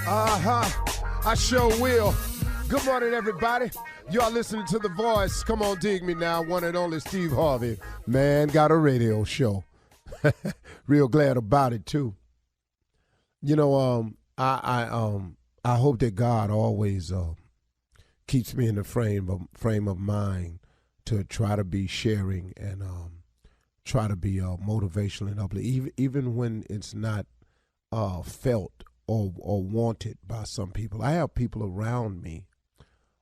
I sure will. Good morning, everybody. Y'all listening to The Voice. Come on, dig me now. One and only Steve Harvey. Man, got a radio show. Real glad about it, too. You know, I hope that God always keeps me in the frame of mind to try to be sharing and try to be motivational and uplifting, even when it's not felt or wanted by some people. I have people around me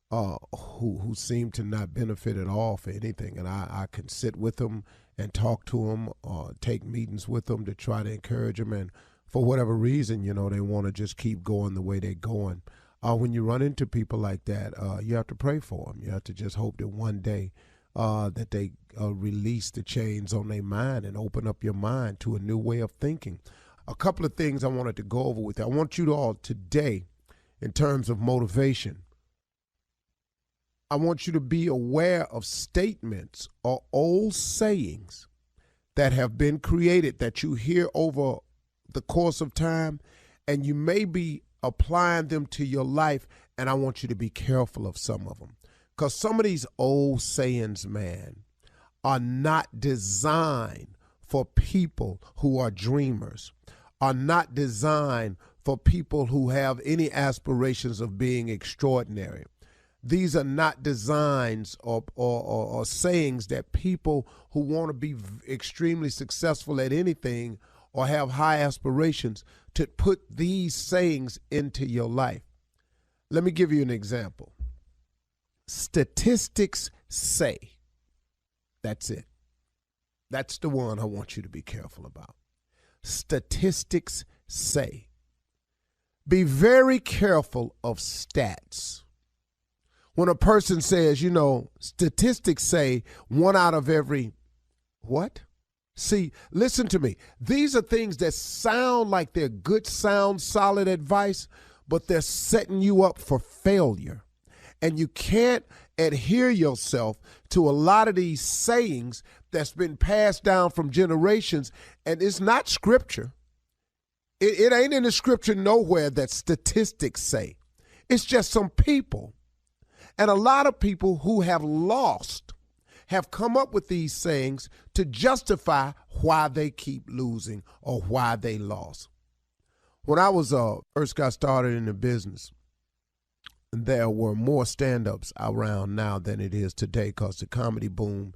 who seem to not benefit at all for anything, and I can sit with them and talk to them or take meetings with them to try to encourage them, and for whatever reason, you know, they want to just keep going the way they're going. When you run into people like that, you have to pray for them. You have to just hope that one day that they release the chains on their mind and open up your mind to a new way of thinking. A couple of things I wanted to go over with you. I want you to all today, in terms of motivation, I want you to be aware of statements or old sayings that have been created that you hear over the course of time, and you may be applying them to your life, and I want you to be careful of some of them. Because some of these old sayings, man, are not designed for people who are dreamers, are not designed for people who have any aspirations of being extraordinary. These are not designs or sayings that people who want to be extremely successful at anything or have high aspirations to put these sayings into your life. Let me give you an example. Statistics say. That's it. That's the one I want you to be careful about. Statistics say. Be very careful of stats. When a person says, you know, statistics say 1 out of every, what? See, listen to me. These are things that sound like they're good, sound, solid advice, but they're setting you up for failure. And you can't adhere yourself to a lot of these sayings that's been passed down from generations, and it's not scripture. It ain't in the scripture nowhere that statistics say. It's just some people. And a lot of people who have lost have come up with these sayings to justify why they keep losing or why they lost. When I was first got started in the business, there were more stand-ups around now than it is today, because the comedy boom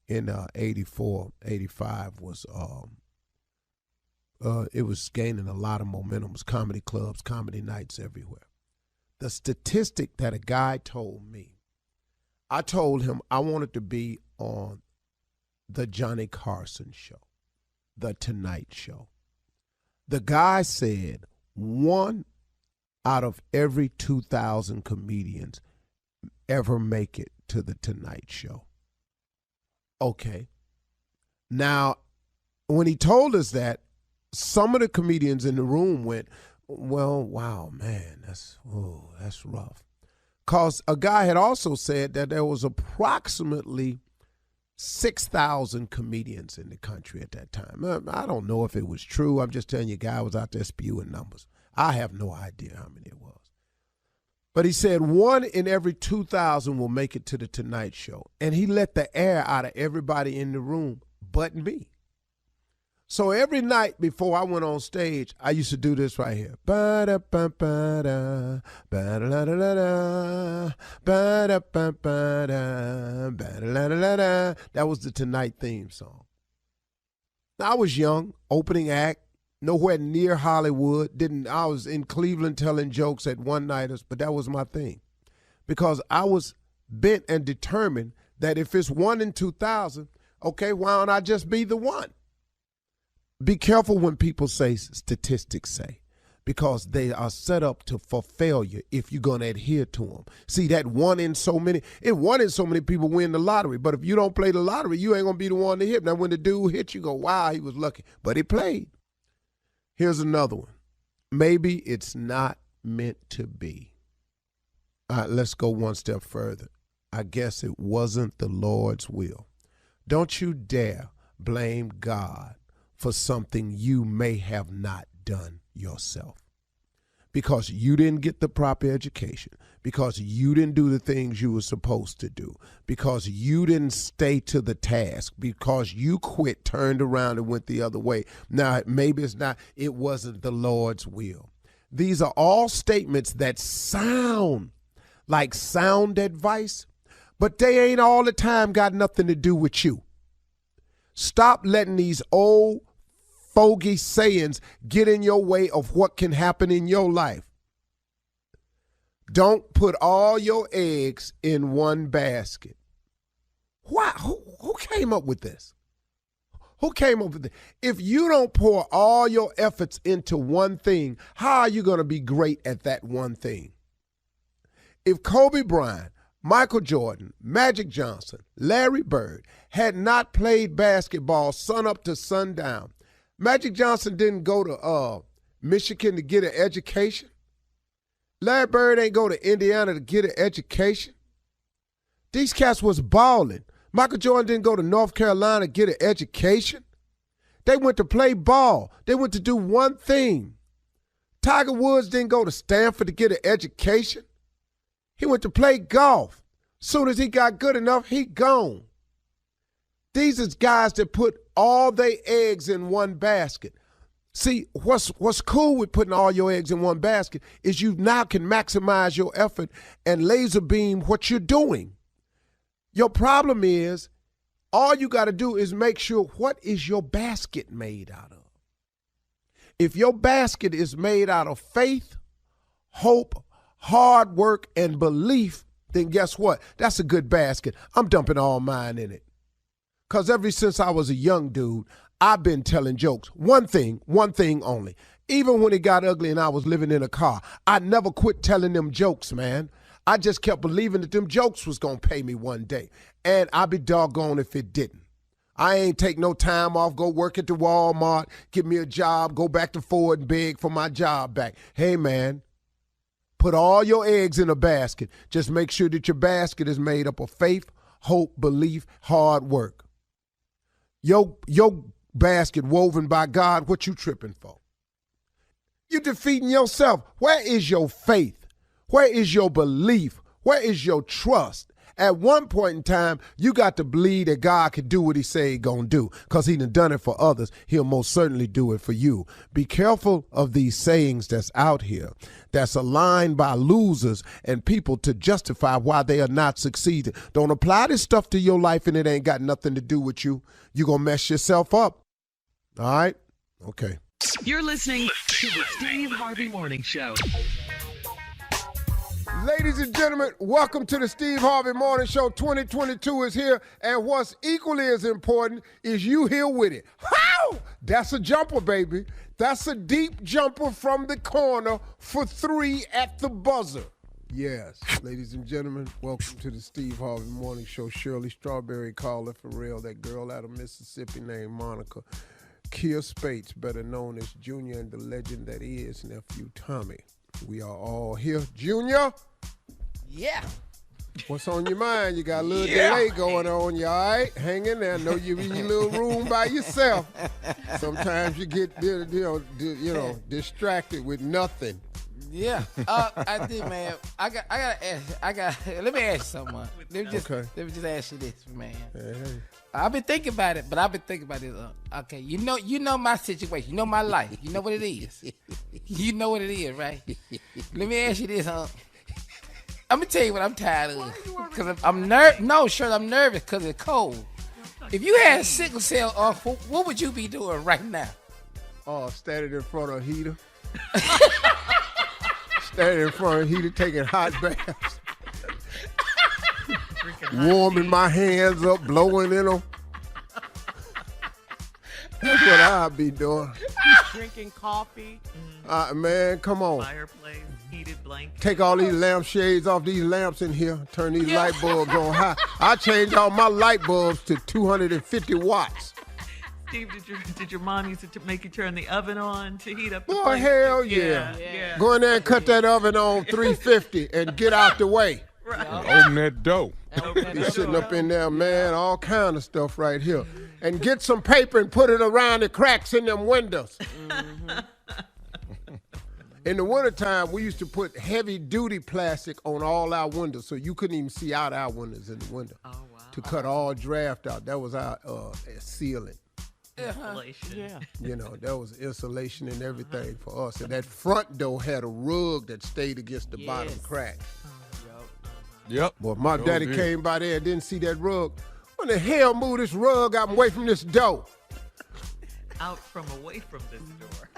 in 84, 85 was it was gaining a lot of momentum. It was comedy clubs, comedy nights everywhere. The statistic that a guy told me, I told him I wanted to be on the Johnny Carson show, the Tonight Show. The guy said 1 out of every 2,000 comedians ever make it to the Tonight Show. Okay. Now, when he told us that, some of the comedians in the room went, well, wow, man, that's rough. Because a guy had also said that there was approximately 6,000 comedians in the country at that time. I don't know if it was true. I'm just telling you, guy was out there spewing numbers. I have no idea how many it was. But he said 1 in every 2,000 will make it to the Tonight Show. And he let the air out of everybody in the room but me. So every night before I went on stage, I used to do this right here. Ba-da-ba-ba-da, ba-da-da-da-da, ba-da-ba-ba-da, ba-da-da-da-da. That was the Tonight theme song. Now, I was young, opening act, nowhere near Hollywood. I was in Cleveland telling jokes at one-nighters, but that was my thing. Because I was bent and determined that if it's 1 in 2,000, okay, why don't I just be the one? Be careful when people say statistics say, because they are set up for failure if you're going to adhere to them. See, that 1 in so many people win the lottery, but if you don't play the lottery, you ain't going to be the one to hit. Now, when the dude hit, you go, wow, he was lucky, but he played. Here's another one. Maybe it's not meant to be. All right, let's go one step further. I guess it wasn't the Lord's will. Don't you dare blame God for something you may have not done yourself. Because you didn't get the proper education, because you didn't do the things you were supposed to do, because you didn't stay to the task, because you quit, turned around, and went the other way. Now, maybe it wasn't the Lord's will. These are all statements that sound like sound advice, but they ain't all the time got nothing to do with you. Stop letting these old fogey sayings get in your way of what can happen in your life. Don't put all your eggs in one basket. Why? Who came up with this? Who came up with this? If you don't pour all your efforts into one thing, how are you going to be great at that one thing? If Kobe Bryant, Michael Jordan, Magic Johnson, Larry Bird had not played basketball sun up to sundown, Magic Johnson didn't go to Michigan to get an education. Larry Bird ain't go to Indiana to get an education. These cats was balling. Michael Jordan didn't go to North Carolina to get an education. They went to play ball. They went to do one thing. Tiger Woods didn't go to Stanford to get an education. He went to play golf. Soon as he got good enough, he gone. These is guys that put all their eggs in one basket. See, what's cool with putting all your eggs in one basket is you now can maximize your effort and laser beam what you're doing. Your problem is all you got to do is make sure what is your basket made out of. If your basket is made out of faith, hope, hard work, and belief, then guess what? That's a good basket. I'm dumping all mine in it. Because ever since I was a young dude, I've been telling jokes. One thing only. Even when it got ugly and I was living in a car, I never quit telling them jokes, man. I just kept believing that them jokes was going to pay me one day. And I'd be doggone if it didn't. I ain't take no time off, go work at the Walmart, get me a job, go back to Ford and beg for my job back. Hey, man, put all your eggs in a basket. Just make sure that your basket is made up of faith, hope, belief, hard work. Your basket woven by God, what you tripping for? You defeating yourself. Where is your faith? Where is your belief? Where is your trust? At one point in time, you got to believe that God can do what he say he gonna do, because he done it for others. He'll most certainly do it for you. Be careful of these sayings that's out here that's aligned by losers and people to justify why they are not succeeding. Don't apply this stuff to your life and it ain't got nothing to do with you. You're gonna mess yourself up. All right? Okay. You're listening to the Steve Harvey Morning Show. Ladies and gentlemen, welcome to the Steve Harvey Morning Show. 2022 is here, and what's equally as important is you here with it. How? That's a jumper, baby. That's a deep jumper from the corner for 3 at the buzzer. Yes, ladies and gentlemen, welcome to the Steve Harvey Morning Show. Shirley Strawberry Caller, for real, that girl out of Mississippi named Monica. Kia Spates, better known as Junior, and the legend that is Nephew Tommy. We are all here. Junior? Yeah. What's on your mind? You got a little delay going on. You all right? Hang in there. I know you're in your little room by yourself. Sometimes you get, distracted with nothing. Yeah. I did, man. Let me ask you something, man. Let me just ask you this, man. Hey. I've been thinking about it, but I've been thinking about this. Okay, you know my situation. You know my life. You know what it is. You know what it is, right? Let me ask you this, I'm gonna tell you what I'm tired of. Because I'm nervous. No, sure, I'm nervous because it's cold. If you had sickle cell, what would you be doing right now? Oh, standing in front of a heater. Standing in front of a heater, taking hot baths. Warming my hands up, blowing in them. That's what I'll be doing. Drinking coffee. Man, come on. Fireplace, heated blanket. Take all these lampshades off these lamps in here. Turn these light bulbs on high. I changed all my light bulbs to 250 watts. Steve, did your mom used to make you turn the oven on to heat up the Boy, place? hell yeah. Go in there and cut that oven on 350 and get out the way. Right. Open that door. Be sitting up in there, man, all kind of stuff right here. And get some paper and put it around the cracks in them windows. In the wintertime, we used to put heavy-duty plastic on all our windows, so you couldn't even see out our windows in the window. Oh, wow. To cut all draft out. That was our ceiling. Insulation. Yeah. You know, that was insulation and everything for us. And that front door had a rug that stayed against the bottom crack. Yep. Boy, if my daddy came by there and didn't see that rug, when the hell move this rug out away from this door? Away from this door.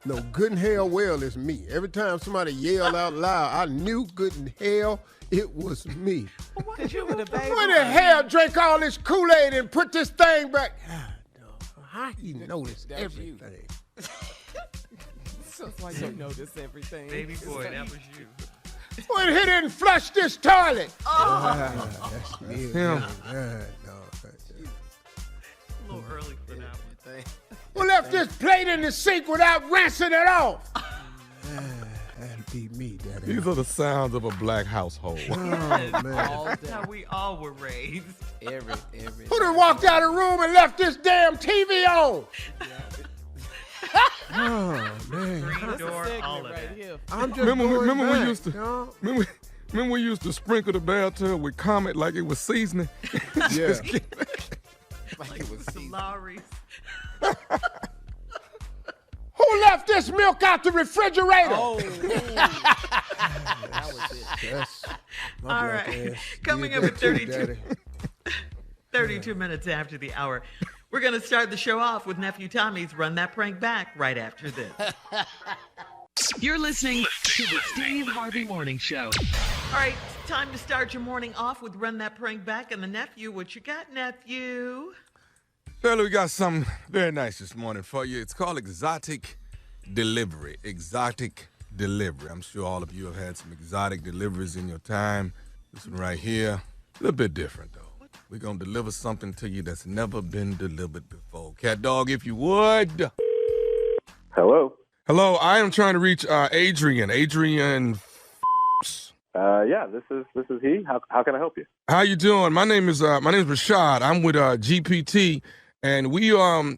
No, good and hell well it's me. Every time somebody yelled out loud, I knew good and hell it was me. Because you were the baby. When the hell drank all this Kool-Aid and put this thing back? How you notice everything? Sounds like you notice everything. Baby boy, that was you. When he didn't flush this toilet. That's me. him. A little early for that one. Who left this plate in the sink without rinsing it off? That'd be me, Daddy. These are the sounds of a black household. Oh, man. That's how we all were raised. Every. Who done walked out of the room and left this damn TV on? Oh, man. Green door, all of right that. here. I'm just Remember going we used to dog. remember we used to sprinkle the bathtub with Comet like it was seasoning. Yeah. Like it was The seasoned. Lowrys. Who left this milk out the refrigerator? Oh, that was it. Yes. All right. Coming up at 32 minutes after the hour. We're going to start the show off with Nephew Tommy's Run That Prank Back right after this. You're listening to the Steve Harvey Morning Show. All right, time to start your morning off with Run That Prank Back and the nephew. What you got, nephew? Shirley, we got something very nice this morning for you. It's called Exotic Delivery. Exotic Delivery. I'm sure all of you have had some exotic deliveries in your time. This one right here, a little bit different, though. We're going to deliver something to you that's never been delivered before. Cat dog, if you would. Hello. Hello, I am trying to reach Adrian. Adrian. Yeah, this is he. How can I help you? How you doing? My name is Rashad. I'm with GPT, and we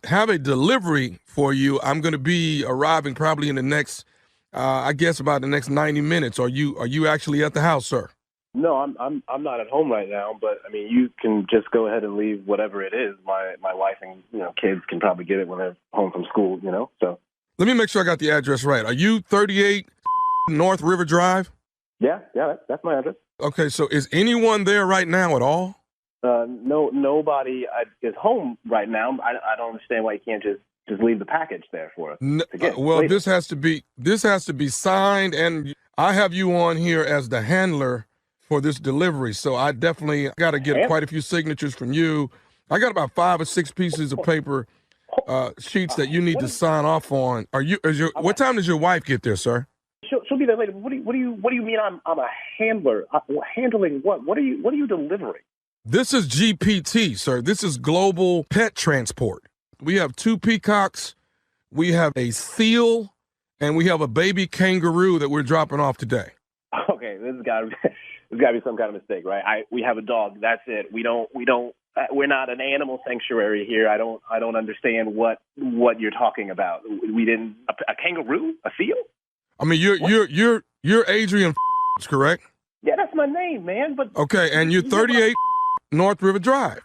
have a delivery for you. I'm going to be arriving probably in the next, I guess about the next 90 minutes. Are you actually at the house, sir? No, I'm not at home right now. But I mean, you can just go ahead and leave whatever it is. My wife and kids can probably get it when they're home from school. So. Let me make sure I got the address right. Are you 38 North River Drive? Yeah, that's my address. Okay, so is anyone there right now at all? No, nobody is home right now. I don't understand why you can't just leave the package there for us. Well, this has to be signed, and I have you on here as the handler for this delivery. So I definitely got to get quite a few signatures from you. I got about 5 or 6 pieces of paper, sheets that you need to sign off on. What time does your wife get there, sir? She'll be there later. What do you mean? I'm a handler. Handling what? What are you delivering? This is GPT, sir. This is Global Pet Transport. We have 2 peacocks, we have a seal, and we have a baby kangaroo that we're dropping off today. Okay, there's got to be some kind of mistake, right? We have a dog. That's it. We're not an animal sanctuary here. I don't understand what you're talking about. We didn't a kangaroo, a seal. I mean, you're Adrian, correct? Yeah, that's my name, man. But okay, and you're 38 North River Drive.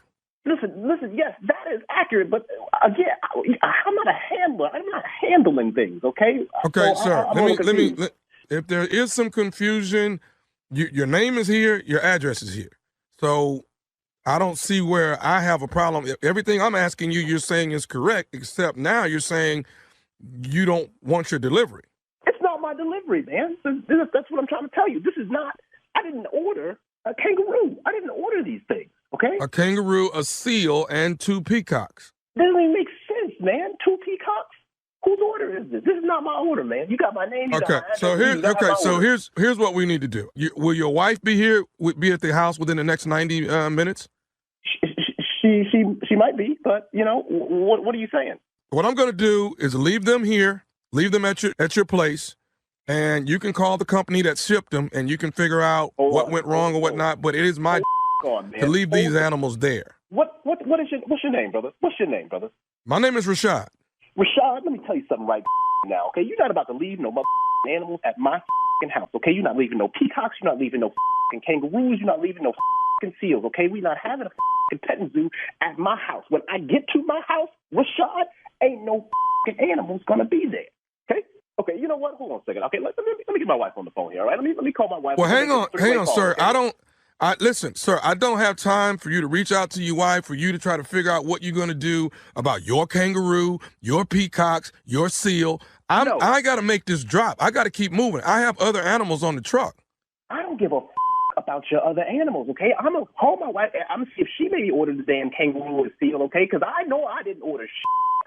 Listen. Yes, that is accurate. But again, I'm not a handler. I'm not handling things. Okay. Okay, so sir. Let me. If there is some confusion, your name is here, your address is here. So I don't see where I have a problem. Everything I'm asking you, you're saying is correct, except now you're saying you don't want your delivery. It's not my delivery, man. That's what I'm trying to tell you. This is not. I didn't order a kangaroo. I didn't order these things. Okay. A kangaroo, a seal, and 2 peacocks. That doesn't even make sense, man. 2 peacocks. Whose order is this? This is not my order, man. You got my name. Okay, so here's what we need to do. Will your wife be here? Be at the house within the next 90 minutes? She might be, but what are you saying? What I'm going to do is leave them here, leave them at your place, and you can call the company that shipped them, and you can figure out what went wrong or what not. But it is my to leave these animals there. What's your name, brother? What's your name, brother? My name is Rashad. Rashad, let me tell you something right now, okay? You're not about to leave no animals at my house, okay? You're not leaving no peacocks. You're not leaving no kangaroos. You're not leaving no seals, okay? We're not having a petting zoo at my house. When I get to my house, Rashad, ain't no animals gonna be there, okay? Okay, you know what? Hold on a second. Okay, let me get my wife on the phone here, all right? Let me call my wife. Well, hang on, sir. Okay? Listen, sir, I don't have time for you to reach out to your wife, for you to try to figure out what you're going to do about your kangaroo, your peacocks, your seal. I got to make this drop. I got to keep moving. I have other animals on the truck. I don't give a about your other animals, okay? I'm going to call my wife. I'm going to see if she maybe ordered the damn kangaroo or seal, okay? Because I know I didn't order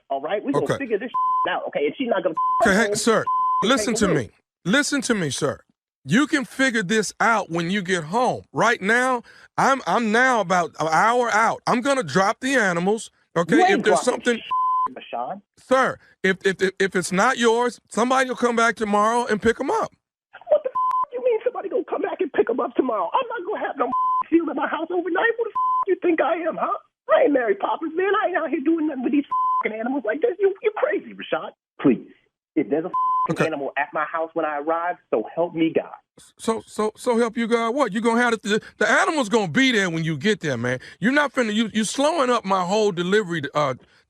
all right? We're going to figure this out, okay? And she's not going to... Okay, hey, sir, listen to me. Listen to me, sir. You can figure this out when you get home. Right now, I'm now about an hour out. I'm gonna drop the animals. Okay, if there's something, Rashad. Sir, if it's not yours, somebody will come back tomorrow and pick them up. What the you mean somebody gonna come back and pick them up tomorrow? I'm not gonna have no seal in my house overnight. What the you think I am, huh? I ain't Mary Poppins, man. I ain't out here doing nothing with these animals like this. You're crazy, Rashad. Please. If there's a animal at my house when I arrive, so help me God. So help you God what? You're going to have the animal's going to be there when you get there, man. You're not finna, you're slowing up my whole delivery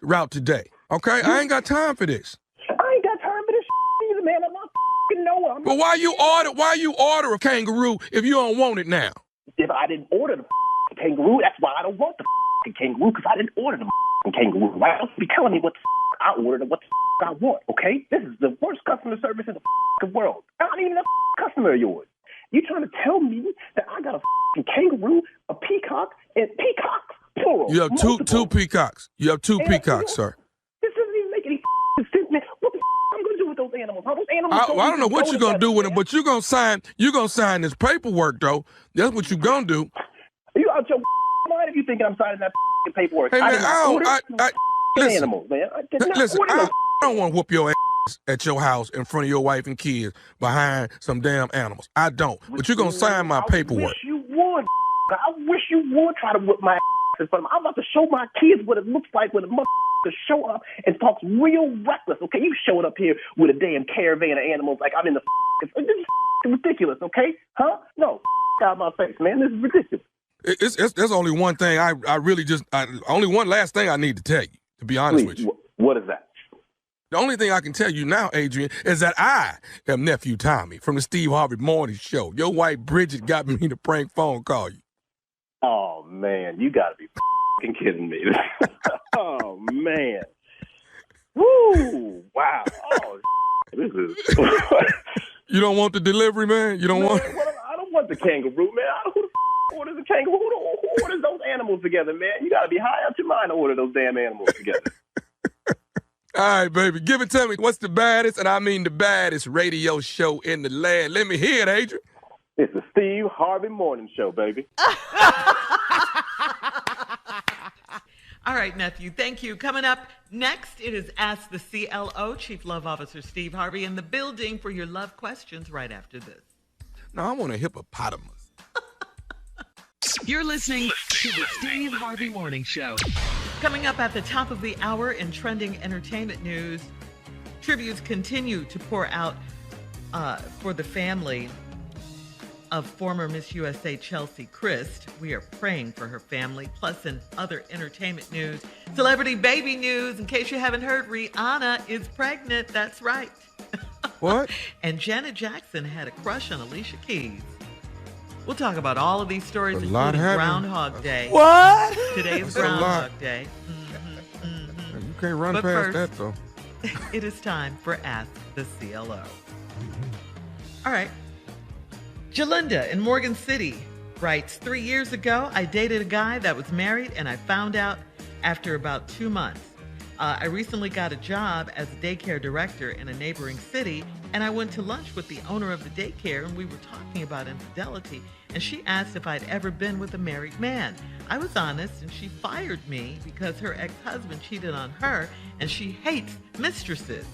route today, okay? I ain't got time for this. I ain't got time for this either, man. I'm not Noah. But why you order a kangaroo if you don't want it now? If I didn't order the kangaroo, that's why I don't want the kangaroo, because I didn't order the kangaroo. Why else be telling me what the I ordered and what the I want, okay? This is the worst customer service in the world. I'm not even a customer of yours. You trying to tell me that I got a kangaroo, a peacock, and peacocks, plural. You have two peacocks. You have two peacocks, sir. This doesn't even make any sense, man. What the I'm going to do with those animals? Huh? Those animals I don't know what you're going to do with them, but you're going to sign this paperwork, though. That's what you're going to do. Are you out your mind if you thinking I'm signing that paperwork? Hey, man, listen, animals, man. I don't want to whoop your ass at your house in front of your wife and kids behind some damn animals. I don't. But you're going to sign my paperwork. I wish you would. I wish you would try to whip my ass in front of them. I'm about to show my kids what it looks like when a motherfucker show up and talks real reckless, okay? You showing up here with a damn caravan of animals like I'm in the this is ridiculous, okay? Huh? No, out of my face, man. This is ridiculous. There's only one thing only one last thing I need to tell you, to be honest with you. What is that? The only thing I can tell you now, Adrian, is that I am Nephew Tommy from the Steve Harvey Morning Show. Your wife Bridget got me to prank phone call you. Oh, man, you got to be f***ing kidding me. Oh, man. Woo! Wow. Oh, this is... You don't want the delivery, man? You don't want... I don't want the kangaroo, man. Who the f*** orders a kangaroo? Who orders those animals together, man? You got to be high out your mind to order those damn animals together. All right, baby. Give it to me. What's the baddest, and I mean the baddest radio show in the land? Let me hear it, Adrian. It's the Steve Harvey Morning Show, baby. All right, nephew. Thank you. Coming up next, it is Ask the CLO, Chief Love Officer Steve Harvey, in the building for your love questions right after this. Now, I want a hippopotamus. You're listening to the Steve Harvey Morning Show. Coming up at the top of the hour in trending entertainment news, tributes continue to pour out for the family of former Miss USA Chelsea Christ. We are praying for her family. Plus, in other entertainment news, celebrity baby news. In case you haven't heard, Rihanna is pregnant. That's right. What? And Janet Jackson had a crush on Alicia Keys. We'll talk about all of these stories, including Groundhog Day. What? Today is Groundhog Day. You can't run But past first, that, though. It is time for Ask the CLO. All right. Jalinda in Morgan City writes, 3 years ago, I dated a guy that was married, and I found out after about 2 months. I recently got a job as a daycare director in a neighboring city, and I went to lunch with the owner of the daycare, and we were talking about infidelity, and she asked if I'd ever been with a married man. I was honest, and she fired me because her ex-husband cheated on her, and she hates mistresses.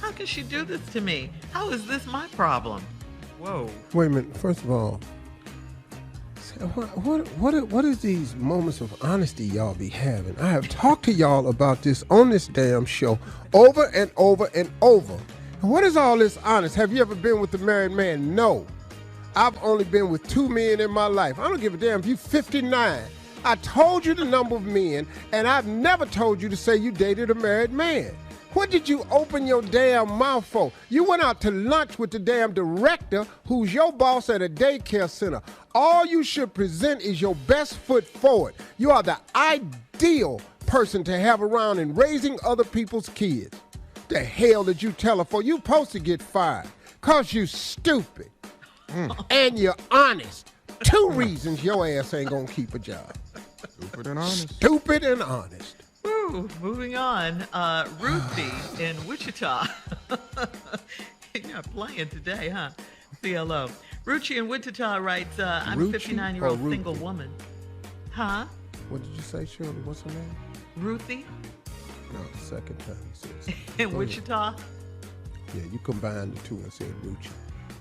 How can she do this to me? How is this my problem? Whoa. Wait a minute. First of all, what is these moments of honesty y'all be having? I have talked to y'all about this on this damn show over and over and over. What is all this honest? Have you ever been with a married man? No. I've only been with 2 men in my life. I don't give a damn if you're 59. I told you the number of men, and I've never told you to say you dated a married man. What did you open your damn mouth for? You went out to lunch with the damn director who's your boss at a daycare center. All you should present is your best foot forward. You are the ideal person to have around in raising other people's kids. The hell did you tell her for? You supposed to get fired because you stupid and you're honest. 2 reasons your ass ain't gonna keep a job. Stupid and honest. Stupid and honest. Woo, moving on. Ruthie in Wichita. You're not playing today, huh? CLO. Ruthie in Wichita writes, I'm a 59-year-old single woman. Huh? What did you say, Shirley? What's her name? Ruthie No, the second time you said something. in Go Wichita. ahead. Yeah, you combined the two and said Ruchi.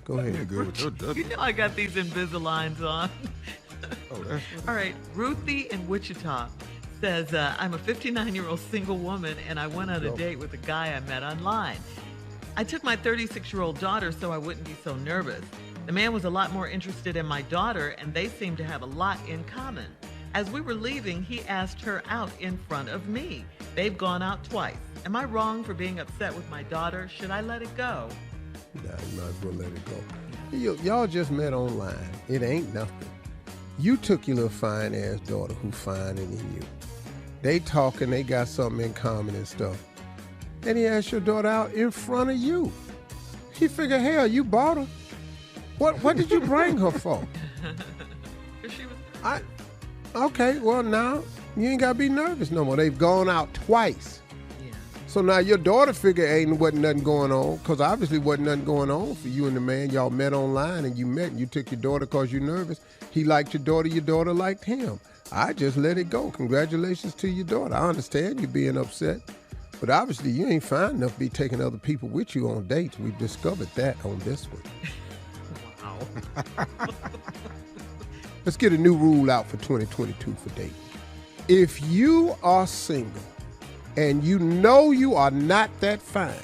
Go ahead. You're good with your duck. You know I got these Invisaligns on. Oh, that's All right, Ruthie in Wichita says, I'm a 59-year-old single woman, and I went on a date with a guy I met online. I took my 36-year-old daughter so I wouldn't be so nervous. The man was a lot more interested in my daughter, and they seemed to have a lot in common. As we were leaving, he asked her out in front of me. They've gone out twice. Am I wrong for being upset with my daughter? Should I let it go? Nah, you might as well let it go. Y'all just met online. It ain't nothing. You took your little fine-ass daughter who finer than you. They talking, they got something in common and stuff. And he asked your daughter out in front of you. He figured, hell, you bought her. What did you bring her for? Okay, well, now you ain't got to be nervous no more. They've gone out twice. Yeah. So now your daughter figure wasn't nothing going on, because obviously wasn't nothing going on for you and the man. Y'all met online and you met and you took your daughter because you're nervous. He liked your daughter liked him. I just let it go. Congratulations to your daughter. I understand you being upset, but obviously you ain't fine enough to be taking other people with you on dates. We've discovered that on this one. Wow. Let's get a new rule out for 2022 for dating. If you are single and you know you are not that fine,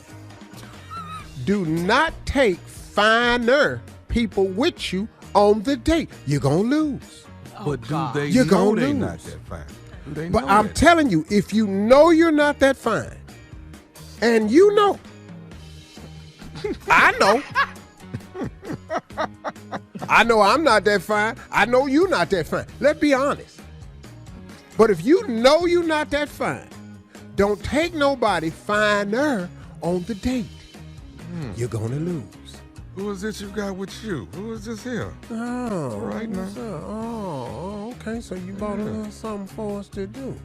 do not take finer people with you on the date. You're going to lose. But do they You're know gonna they lose. not that fine? Do they But know I'm that? telling you, if you know you're not that fine, and you know, I know I'm not that fine. I know you're not that fine. Let's be honest. But if you know you're not that fine, don't take nobody finer on the date. You're going to lose. Who is this you got with you? Who is this here? Oh, Right now. Oh, okay. So you bought a little something for us to do.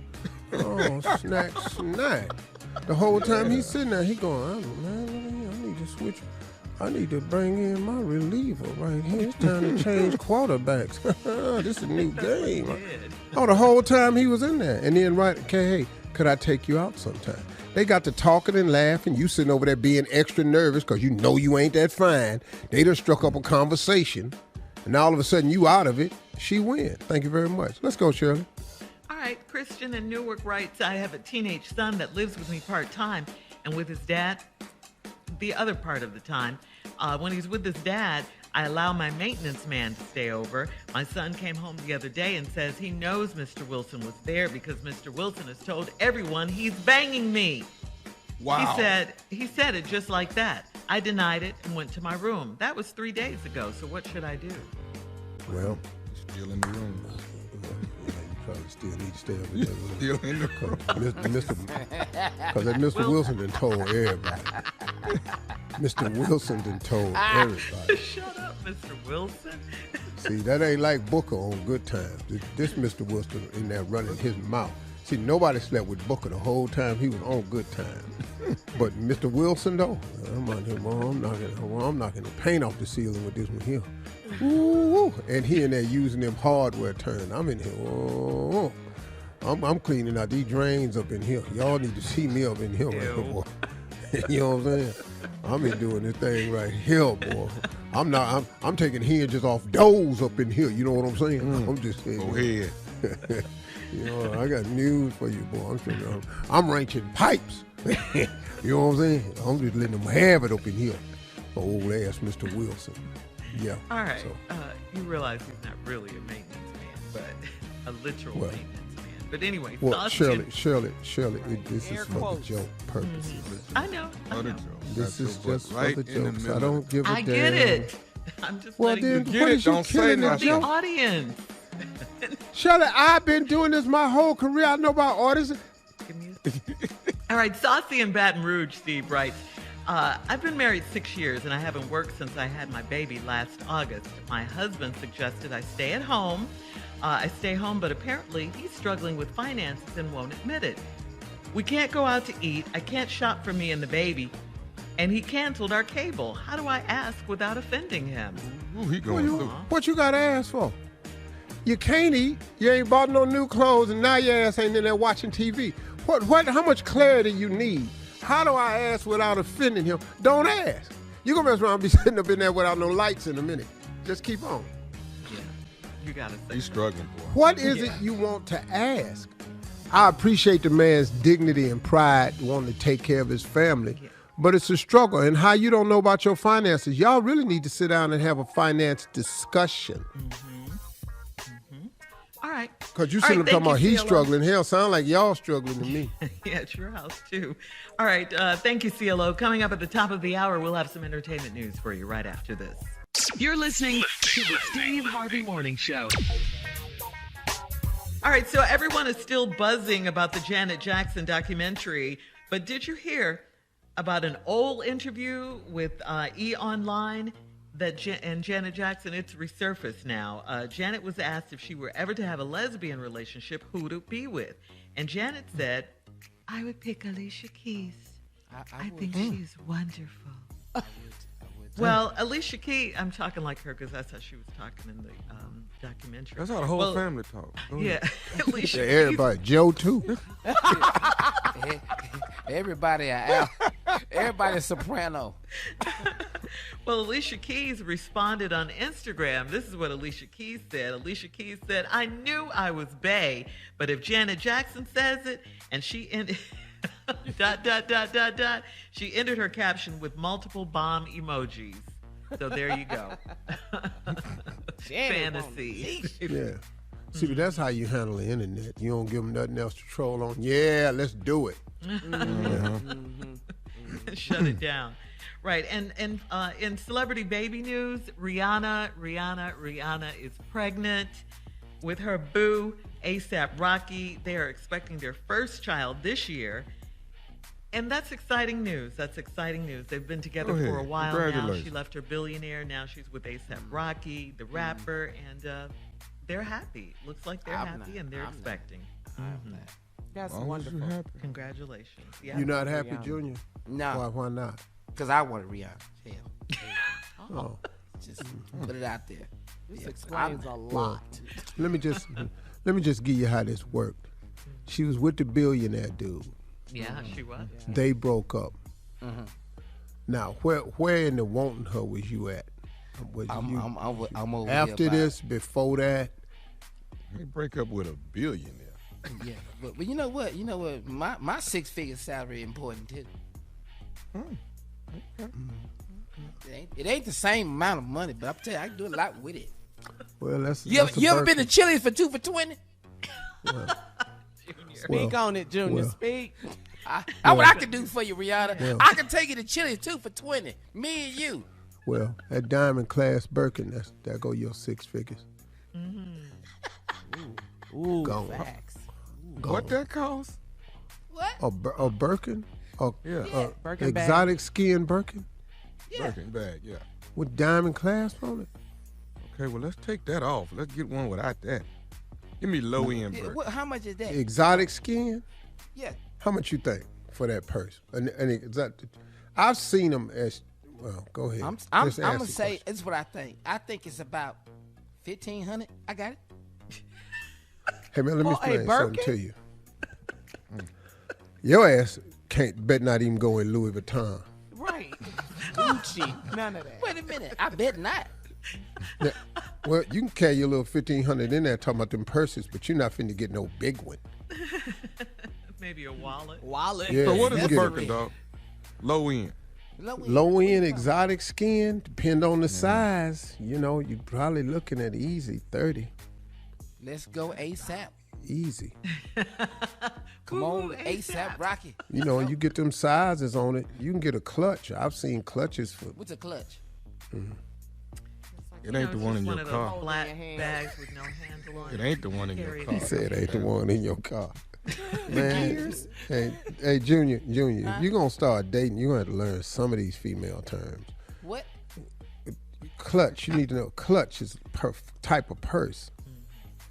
Oh, snack. The whole time he's sitting there, he going, man, I need to switch. I need to bring in my reliever right here. It's time to change quarterbacks. This is a new game. Oh, the whole time he was in there. And then okay, hey, could I take you out sometime? They got to talking and laughing. You sitting over there being extra nervous because you know you ain't that fine. They done struck up a conversation. And all of a sudden you out of it. She wins. Thank you very much. Let's go, Shirley. All right, Christian in Newark writes, I have a teenage son that lives with me part-time and with his dad the other part of the time. When he's with his dad, I allow my maintenance man to stay over. My son came home the other day and says he knows Mr. Wilson was there because Mr. Wilson has told everyone he's banging me. Wow. He said it just like that. I denied it and went to my room. That was 3 days ago, so what should I do? Well, Still in the room. you probably still need to stay over there with him. Still in the room. Because that Mr. Wilson done told everybody. Mr. Wilson done told everybody. Shut up, Mr. Wilson. See, that ain't like Booker on Good Times. This Mr. Wilson in there running his mouth. See, nobody slept with Booker the whole time he was on Good Times. But Mr. Wilson, though, I'm out here, I'm knocking the paint off the ceiling with this one here. Ooh, and he in there using them hardware turns. I'm in here. Oh, I'm cleaning out these drains up in here. Y'all need to see me up in here, right here, boy. You know what I'm saying? I'm in doing this thing right here, boy. I'm taking hinges off doors up in here. You know what I'm saying? I'm just saying. Go ahead. You know, I got news for you, boy. I'm wrenching pipes. You know what I'm saying? I'm just letting them have it up in here. Old ass Mr. Wilson. Yeah. All right. So, You realize he's not really a maintenance man, but a literal Well. maintenance man. But anyway, well, Saucy Shirley, this is for the joke purposes. I know. For the know. joke. This That's is your just book, for right the in the jokes. middle I of don't give a I damn. get it. I'm just Well, letting then, you Get what it, is you don't say killing the nothing. the joke? audience. Shirley, I've been doing this my whole career. I know about artists. Give me a- All right, Saucy in Baton Rouge, Steve writes, I've been married 6 years and I haven't worked since I had my baby last August. My husband suggested I stay at home. I stay home, but apparently he's struggling with finances and won't admit it. We can't go out to eat. I can't shop for me and the baby. And he canceled our cable. How do I ask without offending him? Ooh, he going through. What you got to ask for? You can't eat. You ain't bought no new clothes, and now your ass ain't in there watching TV. How much clarity you need? How do I ask without offending him? Don't ask. You're going to mess around and be sitting up in there without no lights in a minute. Just keep on. Yeah, you got to say. He's struggling, boy. What is it you want to ask? I appreciate the man's dignity and pride wanting to take care of his family, but it's a struggle. And how you don't know about your finances, y'all really need to sit down and have a finance discussion. All right. Because you All sitting right, up talking thank about you, he's CLO. struggling. Hell, sound like y'all struggling to me. Yeah, it's your house, too. All right. Thank you, CLO. Coming up at the top of the hour, we'll have some entertainment news for you right after this. You're listening to the Steve Harvey Morning Show. All right. So everyone is still buzzing about the Janet Jackson documentary. But did you hear about an old interview with E! Online? And Janet Jackson, it's resurfaced now. Janet was asked if she were ever to have a lesbian relationship, who would it be with? And Janet said, I would pick Alicia Keys. I think she's wonderful. I would. Well, Alicia Keys, I'm talking like her because that's how she was talking in the documentary. That's how the whole family talk. Go Yeah, ahead. Alicia Keys. Everybody, Joe too. Everybody soprano. Well, Alicia Keys responded on Instagram. This is what Alicia Keys said. Alicia Keys said, I knew I was bae, but if Janet Jackson says it, and she ended, ... She ended her caption with multiple bomb emojis. So there you go. Fantasy. Yeah. See, but that's how you handle the internet. You don't give them nothing else to troll on. Yeah, let's do it. Shut it down. Right, and in celebrity baby news, Rihanna is pregnant with her boo, A$AP Rocky. They are expecting their first child this year, and that's exciting news. They've been together Go for ahead. a while now. Congratulations. She left her billionaire. Now she's with A$AP Rocky, the rapper, and they're happy. Looks like they're I'm happy, not. and they're I'm not. expecting. That's As long as you wonderful. happy. Congratulations. Yeah. You not happy, Rihanna. Junior? No, Why not? because I wanted Rihanna. Hell. Oh. Just put it out there. This Yeah, explains I'm- a Well, lot. let me just give you how this worked. She was with the billionaire dude. Yeah, she was. They broke up. Now, where in the wanting her was you at? Was you I'm over after here by- this, before that? They break up with a billionaire. Yeah, but you know what? My 6-figure salary important too. It ain't the same amount of money, but I'm telling you, I can do a lot with it. Well, that's You ever been to Birkin. Chili's for 2 for $20? Speak on it, Junior. well. Speak. What I can do for you, Rihanna. Yeah. I can take you to Chili's 2 for $20. Me and you. Well, that diamond class Birkin, that go your 6 figures. Ooh, Gone. facts. What that cost? What? A Birkin? Yeah. Birkin bag. Exotic skiing Birkin Birkin bag, yeah. with diamond clasp on it? Okay, well, let's take that off. Let's get one without that. Give me low-end Yeah, Birkin. how much is that? Exotic skiing? Yeah. How much you think for that purse? I've seen them as well. Go ahead. I'm Just gonna ask the say question. this is what I think. I think it's about $1,500. I got it. Hey man, let me For a explain something Birkin? to you. Your ass bet not even go in Louis Vuitton. Right. Gucci. None of that. Wait a minute. I bet not. Now, well, you can carry your little 1,500 in there talking about them purses, but you're not finna get no big one. Maybe a wallet. Wallet. Yeah. So what is you a get Birkin, dog? Low end. Low end exotic skin, depend on the size. You know, you're probably looking at easy 30. Let's go ASAP. Easy. Come on, ASAP Rocky. You know, you get them sizes on it. You can get a clutch. I've seen clutches for. What's a clutch? It ain't the one in your car. Flat bags with no handle on It ain't the one in your Carry car. He said ain't the one in your car. Man, hey, Junior, if you're going to start dating, you're going to have to learn some of these female terms. What? Clutch, you need to know. Clutch is a type of purse.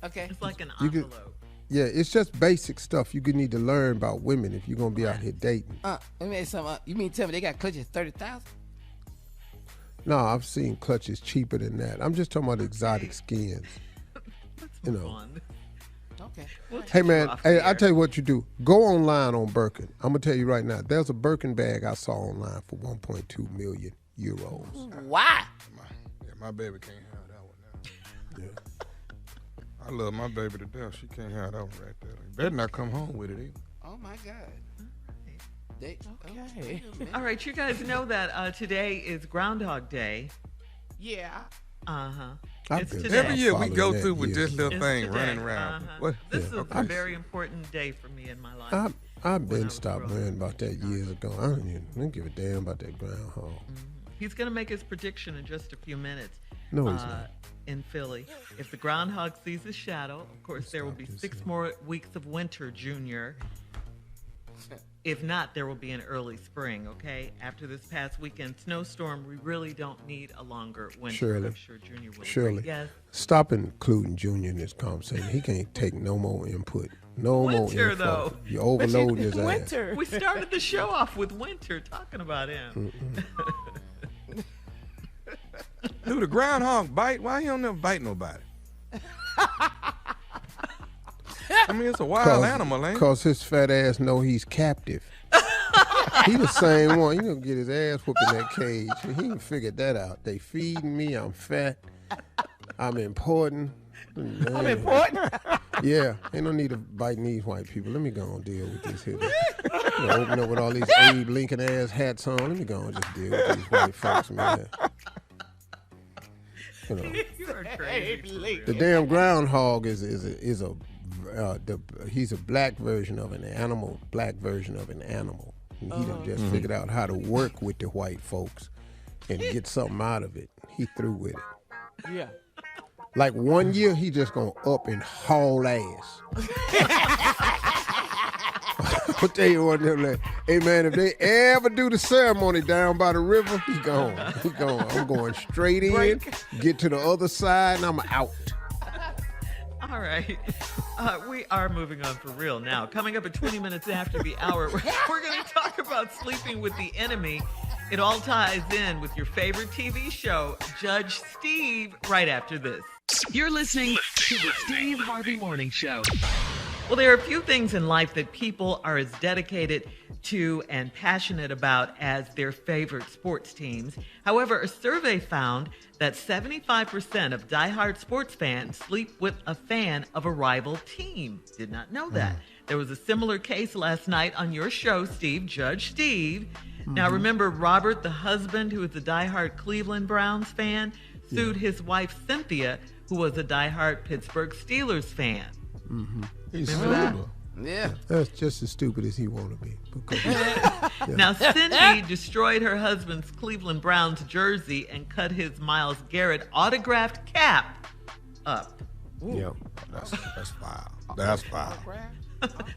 Okay. It's like an You could- envelope. Yeah, it's just basic stuff you could need to learn about women if you're going to be out here dating. Let me ask you something. You mean tell me they got clutches 30,000? No, I've seen clutches cheaper than that. I'm just talking about exotic skins. You know. On. Okay. Hey, man, off hey, the I air. tell you what you do. Go online on Birkin. I'm going to tell you right now. There's a Birkin bag I saw online for 1.2 million euros. Why? My baby can't have that one now. Yeah. I love my baby to death. She can't have that one right there. You better not come home with it either. Oh, my God. Okay. All right, you guys know that today is Groundhog Day. Yeah. Uh-huh. I've It's been today. Every year we following go that through with years. this little It's thing today. running around. Uh-huh. What? This is a I'm- very important day for me in my life. I've When I been was stopped growing worrying about that years ago. I don't give a damn about that groundhog. He's going to make his prediction in just a few minutes. No, he's not. In Philly. If the groundhog sees his shadow, of course, there will be 6 more weeks of winter, Junior. If not, there will be an early spring, okay? After this past weekend snowstorm, we really don't need a longer winter. Shirley. I'm sure Junior will Shirley, agree. Yes. stop including Junior in this conversation. He can't take no more input. No more Winter, info. though. You're overloading his ass. Winter. We started the show off with winter, talking about him. Do the groundhog bite? Why he don't never bite nobody? I mean, it's a wild animal, ain't it? Because his fat ass know he's captive. He the same one. He gonna get his ass whooped in that cage. He can figure that out. They feeding me. I'm fat. I'm important. Man. I'm important. Yeah, ain't no need to biting these white people. Let me go and deal with this here. You know, open up with all these Abe Lincoln ass hats on. Let me go and just deal with these white folks, man. You know, You are crazy. for real. the damn groundhog he's a black version of an animal. Black version of an animal. And he done just figured out how to work with the white folks and get something out of it. He through with it. Yeah. Like 1 year, he just gonna up and haul ass. I'll tell you what, like, hey man, if they ever do the ceremony down by the river, he gone. He gone. I'm going straight in, get to the other side, and I'm out. All right. We are moving on for real now. Coming up at 20 minutes after the hour, we're going to talk about sleeping with the enemy. It all ties in with your favorite TV show, Judge Steve, right after this. You're listening to the Steve Harvey Morning Show. Well, there are a few things in life that people are as dedicated to and passionate about as their favorite sports teams. However, a survey found that 75% of diehard sports fans sleep with a fan of a rival team. Did not know that. There was a similar case last night on your show, Steve, Judge Steve. Now, remember Robert, the husband, who is a diehard Cleveland Browns fan, sued his wife, Cynthia, who was a diehard Pittsburgh Steelers fan. He's Remember that? stupid. Yeah. That's just as stupid as he want to be. Now, Cindy destroyed her husband's Cleveland Browns jersey and cut his Myles Garrett autographed cap up. Yeah. That's foul. That's foul.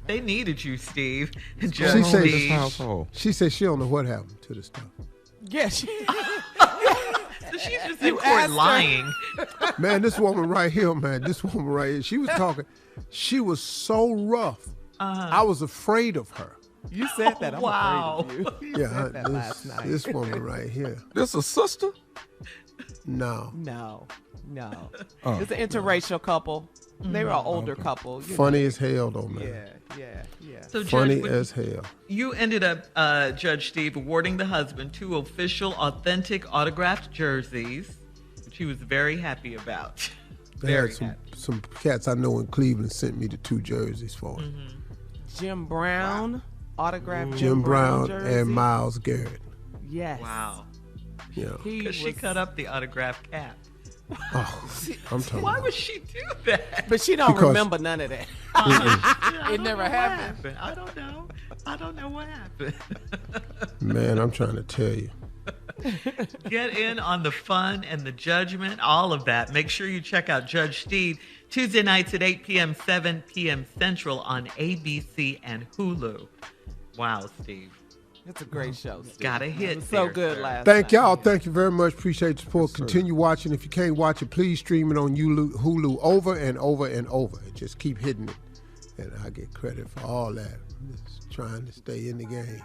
They needed you, Steve. She Judge said- Steve. household. She said she don't know what happened to the stuff. Yeah. So she's just in You court asked her. lying. Man, this woman right here, man, this woman right here, she was talking. She was so rough. I was afraid of her. You said that. I'm Wow. afraid of you. You Yeah, said that last night. this woman right here. This a sister? No. No. Oh, It's an interracial couple. They were an older couple. you Funny as hell, though, man. know. Yeah. So, Funny Judge, as hell. you ended up, Judge Steve, awarding the husband 2 official, authentic, autographed jerseys, which he was very happy about. They had Very happy. some cats I know in Cleveland sent me the 2 jerseys for him. Jim Brown. autograph Jim Brown and Myles Garrett. Yes. Wow. Yeah. Because she cut up the autograph cap. Oh, I'm telling Why you. would she do that? But she don't Because- remember none of that. It never happened. I don't know. I don't know what happened. Man, I'm trying to tell you. Get in on the fun and the judgment, all of that. Make sure you check out Judge Steve Tuesday nights at 8 p.m., 7 p.m. Central on ABC and Hulu. Wow, Steve. It's a great show. Steve. Got a hit It was so there, good sir. last Thank night. y'all. Thank you very much. Appreciate the support. Continue watching. If you can't watch it, please stream it on Hulu over and over and over. Just keep hitting it. And I get credit for all that. Just trying to stay in the game.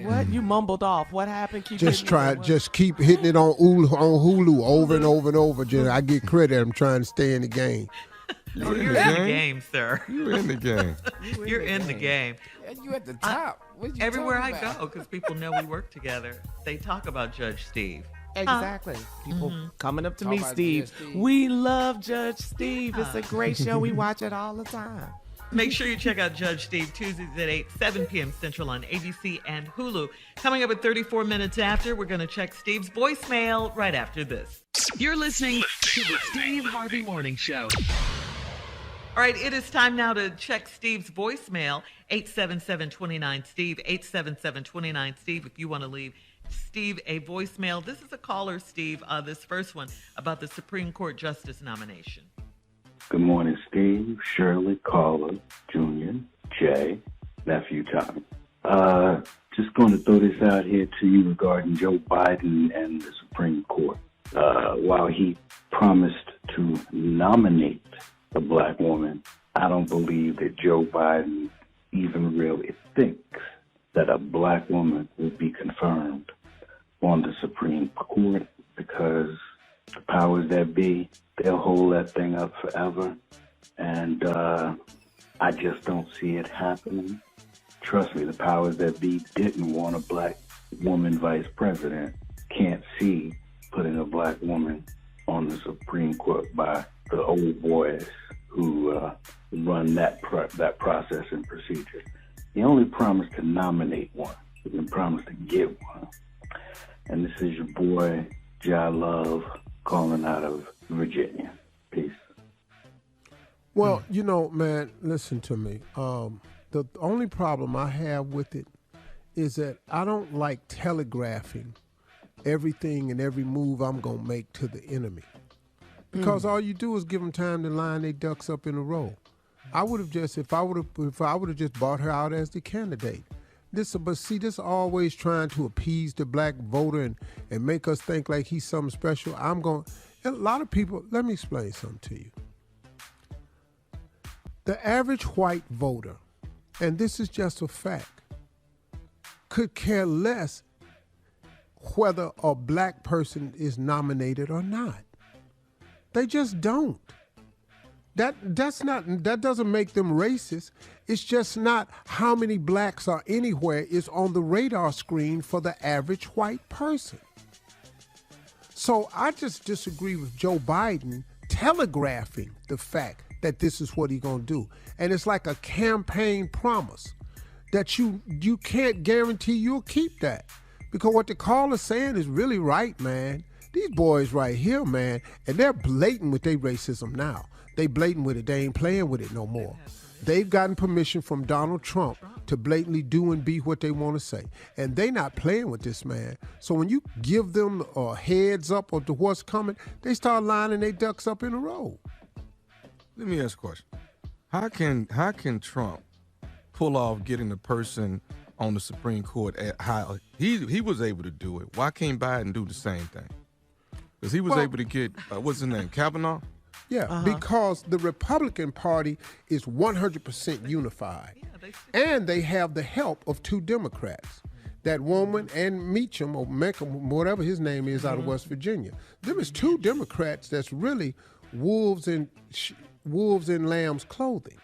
What? You mumbled off. What happened? Just keep hitting it on Hulu over and over and over. Just, I get credit. I'm trying to stay in the game. You're in the game, sir. You're in the game. You're in the game. And you at the top. What you Everywhere I talking about? go, because people know we work together, they talk about Judge Steve. Exactly. People coming up to Talk me, about Steve. Judge Steve. We love Judge Steve. It's a great show. We watch it all the time. Make sure you check out Judge Steve Tuesdays at 8, 7 p.m. Central on ABC and Hulu. Coming up at 34 minutes after, we're going to check Steve's voicemail right after this. You're listening to the Steve Harvey Morning Show. All right, it is time now to check Steve's voicemail, 877-29-STEVE, 877-29-STEVE, if you want to leave Steve a voicemail. This is a caller, Steve, this first one, about the Supreme Court Justice nomination. Good morning, Steve, Shirley, Carla, Junior, Jay, nephew Tommy. Just going to throw this out here to you regarding Joe Biden and the Supreme Court. While he promised to nominate a black woman, I don't believe that Joe Biden even really thinks that a black woman will be confirmed on the Supreme Court, because the powers that be, they'll hold that thing up forever. And I just don't see it happening. Trust me, the powers that be didn't want a black woman vice president. Can't see putting a black woman on the Supreme Court by the old boys who run that process and procedure. He only promised to nominate one. He didn't promise to get one. And this is your boy, Jai Love, calling out of Virginia. Peace. Well, you know, man, listen to me. The only problem I have with it is that I don't like telegraphing everything and every move I'm going to make to the enemy. Because all you do is give them time to line their ducks up in a row. I would have just, if I would have just bought her out as the candidate. But see, this always trying to appease the black voter and make us think like he's something special. A lot of people, let me explain something to you. The average white voter, and this is just a fact, could care less whether a black person is nominated or not. They just don't. That doesn't make them racist. It's just not how many blacks are anywhere is on the radar screen for the average white person. So I just disagree with Joe Biden telegraphing the fact that this is what he's going to do. And it's like a campaign promise that you can't guarantee you'll keep that. Because what the caller's saying is really right, man. These boys right here, man, and they're blatant with their racism now. They blatant with it. They ain't playing with it no more. They've gotten permission from Donald Trump to blatantly do and be what they want to say. And they not playing with this, man. So when you give them a heads up of what's coming, they start lining their ducks up in a row. Let me ask a question. How can Trump pull off getting the person on the Supreme Court at how he was able to do it? Why can't Biden do the same thing? Because he was able to get, what's his name, Kavanaugh? Yeah, because the Republican Party is 100% unified. And they have the help of two Democrats. That woman and Meacham, or Meckham, whatever his name is, out of West Virginia. Them is two Democrats that's really wolves in lamb's clothing.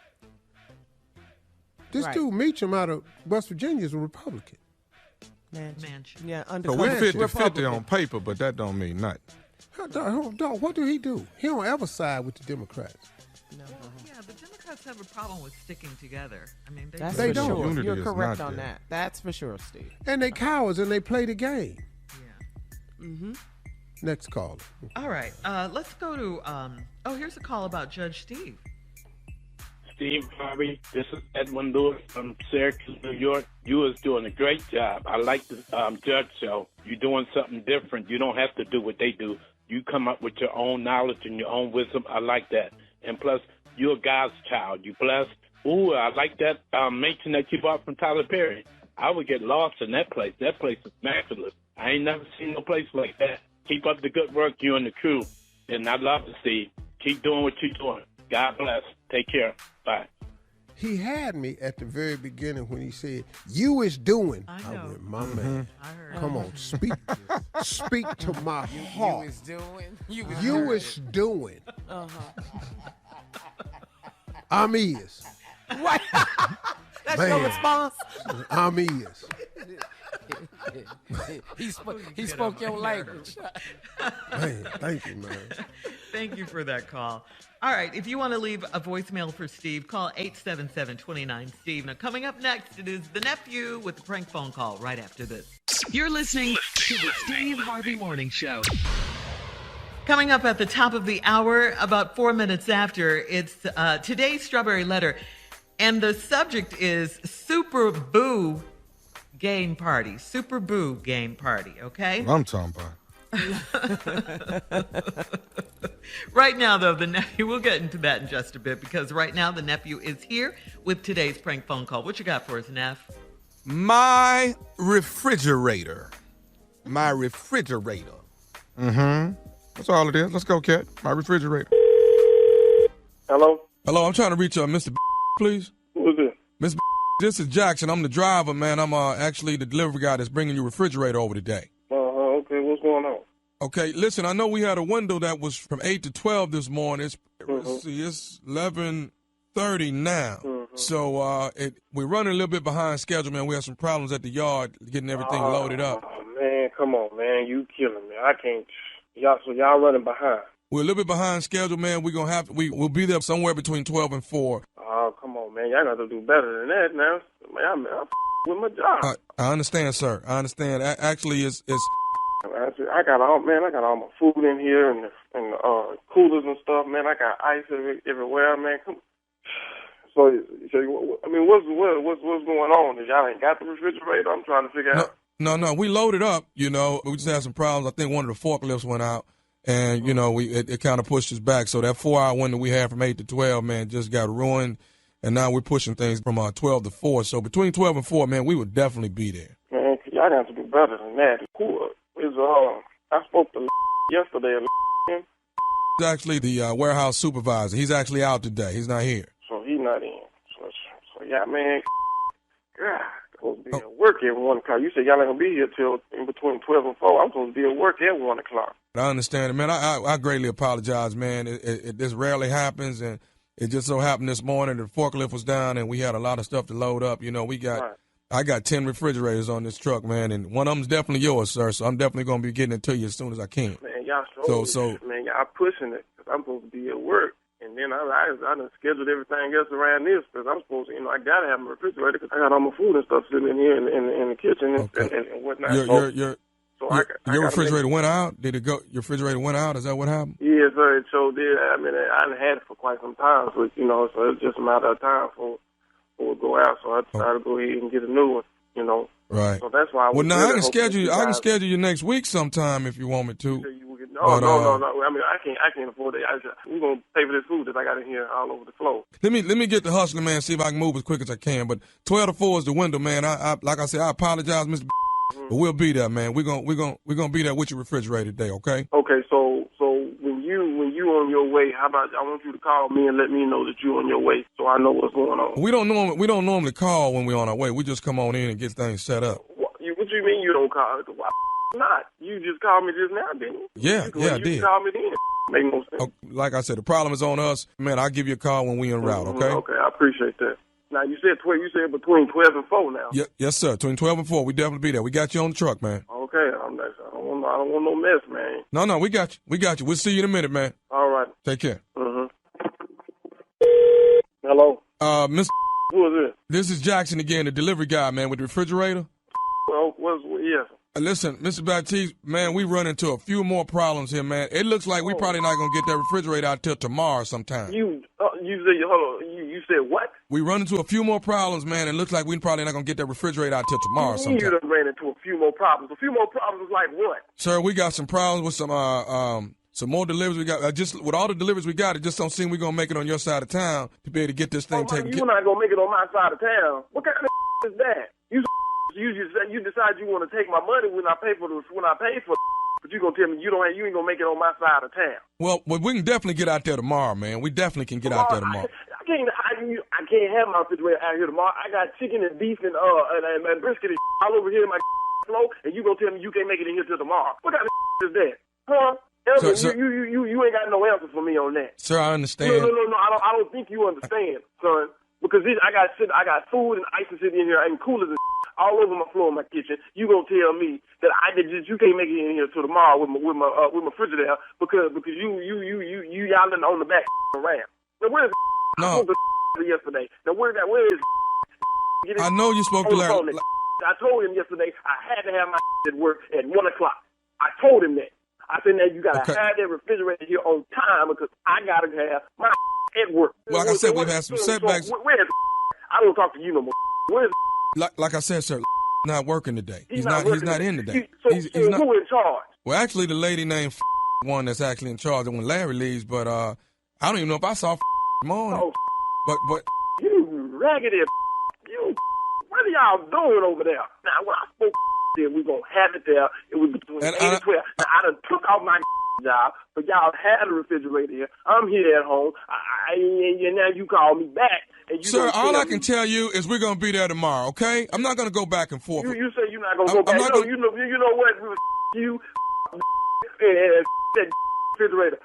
This dude Meacham out of West Virginia is a Republican. Manchin. Yeah, So we're 50-50 on paper, but that don't mean nothing. Dog, what do? He don't ever side with the Democrats. Yeah, the Democrats Democrats have a problem with sticking together. I mean, That's They for don't. sure. Unity You're is correct not on there. that. That's for sure, Steve. And they cowards and they play the game. Yeah. Mm-hmm. Next caller. All right. Let's go to. Here's a call about Judge Steve. Steve Harvey, this is Edwin Lewis from Syracuse, New York. You was doing a great job. I like the judge show. You're doing something different. You don't have to do what they do. You come up with your own knowledge and your own wisdom. I like that. And plus, you're a God's child. You blessed. Ooh, I like that mention that you bought from Tyler Perry. I would get lost in that place. That place is immaculate. I ain't never seen no place like that. Keep up the good work, you and the crew. And I love to see. Keep doing what you're doing. God bless. Take care. Bye. He had me at the very beginning when he said, "You is doing." I know. went, my man. I heard. Come on, speak to my You heart. was doing. You was You doing. is doing. I'm is. What? That's Man. your response? I'm is. He spoke your language. Man, thank you, man. Thank you for that call. All right, if you want to leave a voicemail for Steve, call 877-29-STEVE. Now, coming up next, it is the nephew with the prank phone call right after this. You're listening to the Steve Harvey Morning Show. Coming up at the top of the hour, about 4 minutes after, it's today's Strawberry Letter. And the subject is Super Boo Game Party. Super Boo Game Party, okay? What I'm talking about. Right now, though, the nephew, we'll get into that in just a bit because right now the nephew is here with today's prank phone call. What you got for us, Neff? My refrigerator. My refrigerator. Mm-hmm. That's all it is. Let's go, cat. My refrigerator. Hello? Hello, I'm trying to reach Mr. please. Who is it? Mr. This is Jackson. I'm the driver, man. I'm actually the delivery guy that's bringing your refrigerator over today. Okay, what's going on? Okay, listen, I know we had a window that was from 8 to 12 this morning. It's 11:30 now. So we're running a little bit behind schedule, man. We have some problems at the yard getting everything loaded up. Oh, man, come on, man. You killing me. I can't. Y'all running behind. We're a little bit behind schedule, man. We're going to have to, we'll be there somewhere between 12 and 4. Oh, come on, man. Y'all got to do better than that now. Man, I'm with my job. I understand, sir. I understand. Actually, it's I got all my food in here and coolers and stuff, man. I got ice everywhere, man. Come. So I mean, what's going on? Y'all ain't got the refrigerator? I'm trying to figure out. No. We loaded up. You know, we just had some problems. I think one of the forklifts went out, and you know, it kind of pushed us back. So that 4-hour window we had from 8 to 12, man, just got ruined. And now we're pushing things from 12 to 4. So between 12 and 4, man, we would definitely be there. Man, y'all got to do better than that. Who is I spoke to yesterday. He's actually the warehouse supervisor. He's actually out today. He's not here. So he's not in. So yeah, man. God, supposed to be at work at 1 o'clock. You said y'all ain't gonna be here till in between 12 and 4. I'm supposed to be at work at 1 o'clock. I understand it, man. I greatly apologize, man. This rarely happens, and it just so happened this morning the forklift was down, and we had a lot of stuff to load up. You know, I got 10 refrigerators on this truck, man, and one of them's definitely yours, sir. So I'm definitely gonna be getting it to you as soon as I can. Man, y'all man, y'all pushing it because I'm supposed to be at work, and then I done scheduled everything else around this because I'm supposed to, I gotta have my refrigerator because I got all my food and stuff sitting in here in the kitchen and whatnot. Your refrigerator went out? Did it go? Your refrigerator went out? Is that what happened? Yeah, sir. It sure did. I mean, I done had it for quite some time, so so it's just a matter of time for it go out. So I decided to go ahead and get a new one. Right. So that's why. I can schedule you next week sometime if you want me to. No. I mean, I can't afford it. We're gonna pay for this food that I got in here all over the floor. Let me get the hustler, man. See if I can move as quick as I can. But 12 to 4 is the window, man. I like I said, I apologize, Mr. But we'll be there, man. We're gonna be there with your refrigerator today, okay? Okay, so when you on your way, how about I want you to call me and let me know that you're on your way, so I know what's going on. We don't normally call when we're on our way. We just come on in and get things set up. What you mean you don't call? Why not? You just called me just now, didn't you? Yeah, I did. You called me then. Make no sense. Like I said, the problem is on us, man. I'll give you a call when we en route, okay? Okay, I appreciate that. Now, you said between 12 and 4 now. Yes, sir. Between 12 and 4, we definitely be there. We got you on the truck, man. Okay, I don't want no mess, man. No, we got you. We'll see you in a minute, man. All right. Take care. Hello? Mr. Who is it? This is Jackson again, the delivery guy, man, with the refrigerator. Well, yes. Listen, Mr. Baptiste, man, we run into a few more problems here, man. It looks like we probably not going to get that refrigerator out till tomorrow sometime. You said, hold on, you said what? We run into a few more problems, man. It looks like we probably not going to get that refrigerator out till tomorrow sometime. You done ran into a few more problems. A few more problems like what? Sir, we got some problems with some more deliveries we got. Just with all the deliveries we got, it just don't seem we're going to make it on your side of town to be able to get this thing taken care of. You're not going to make it on my side of town. What kind of is that? You decide you want to take my money when I pay for but you gonna tell me you ain't gonna make it on my side of town. Well, we can definitely get out there tomorrow, man. We definitely can get out there tomorrow. I can't have my refrigerator out here tomorrow. I got chicken and beef and brisket and all over here in my flow, and you gonna tell me you can't make it in here till tomorrow? What kind of is that, huh? Elvin, you ain't got no answer for me on that. Sir, I understand. No. I don't think you understand, son. Because I got food and ice sitting in here and coolers and all over my floor in my kitchen. You gonna tell me that you can't make it in here till tomorrow with my refrigerator because you y'all on the back around. Now where's no yesterday? Now where is I know you spoke to Larry. I told him yesterday I had to have my at work at 1:00. I told him that. I said now you gotta have that refrigerator here on time because I gotta have my at work. Well, like I said, we've had some setbacks. Where's I don't talk to you no more. Where's like I said, sir, not working today. He's not in today. He's not. Who in charge? Well, actually, the lady named one that's actually in charge when Larry leaves, but I don't even know if I saw morning. Oh, but you raggedy what are y'all doing over there? Now, when I spoke we gonna have it there. It was between 8 and 12. Now, I done took off my job, but y'all had a refrigerator here. I'm here at home. And now you call me back. And you sir, all I can tell you is we're gonna be there tomorrow. Okay? I'm not gonna go back and forth. You say you're not gonna go back. You know what? You and that refrigerator.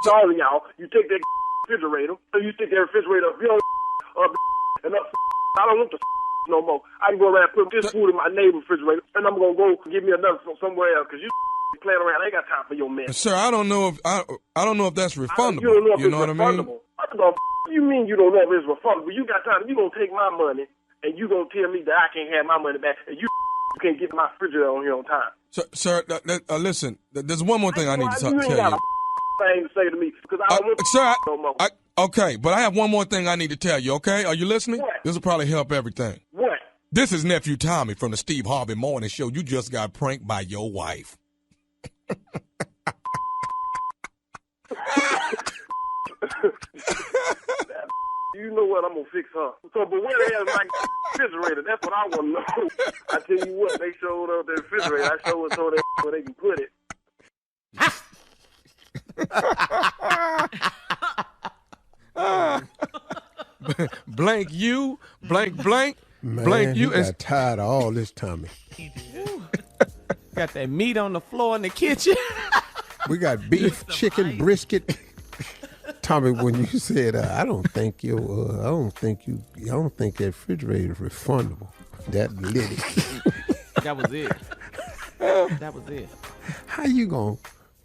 All of y'all, you take that refrigerator, and you stick that refrigerator up, and up. I don't want the no more. I can go around and put this food in my neighbor's refrigerator, and I'm gonna go give me another from somewhere else because you playing around. I ain't got time for your mess. Sir, I don't know if that's refundable. You don't know if you it's know refundable. What I mean? You mean you don't know if it's refundable? You got time. You gonna take my money and you gonna tell me that I can't have my money back, and you can't get my refrigerator on here on time. Sir, listen. There's one more thing I need to tell you. You ain't got a thing to say to me because I don't want sir, no more. Okay, but I have one more thing I need to tell you, okay? Are you listening? What? This will probably help everything. What? This is Nephew Tommy from the Steve Harvey Morning Show. You just got pranked by your wife. You know what? I'm going to fix her. So, but where the hell is my refrigerator? That's what I want to know. I tell you what, they showed up the refrigerator. I showed them where they can put it. Blank you, blank, Man, blank you. Got tired of all this, Tommy. Got that meat on the floor in the kitchen. We got beef, chicken, brisket. Tommy, when you said, I don't think that refrigerator is refundable. That lit it. That was it. That was it.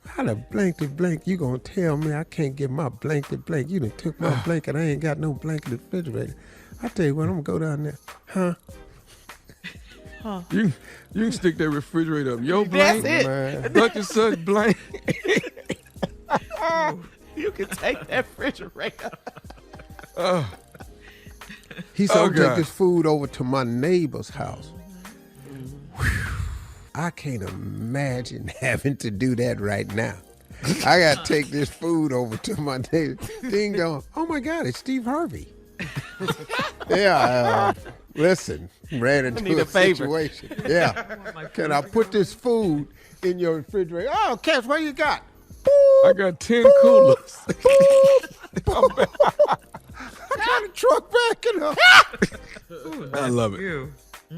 How the blank to blank, you gonna tell me I can't get my blank to blank? You done took my blanket. I ain't got no blanket in the refrigerator. I tell you what, I'm gonna go down there. Huh? You can stick that refrigerator up your blank. That's it. Such and such blank. You can take that refrigerator. He said, I'm gonna take this food over to my neighbor's house. I can't imagine having to do that right now. I got to take this food over to my neighbor. Ding dong. Oh my God, it's Steve Harvey. Yeah, listen, ran into a situation. Yeah. Can I put this food in your refrigerator? Oh, Cass, what you got? I got 10 coolers. I got a truck backing up. I love it.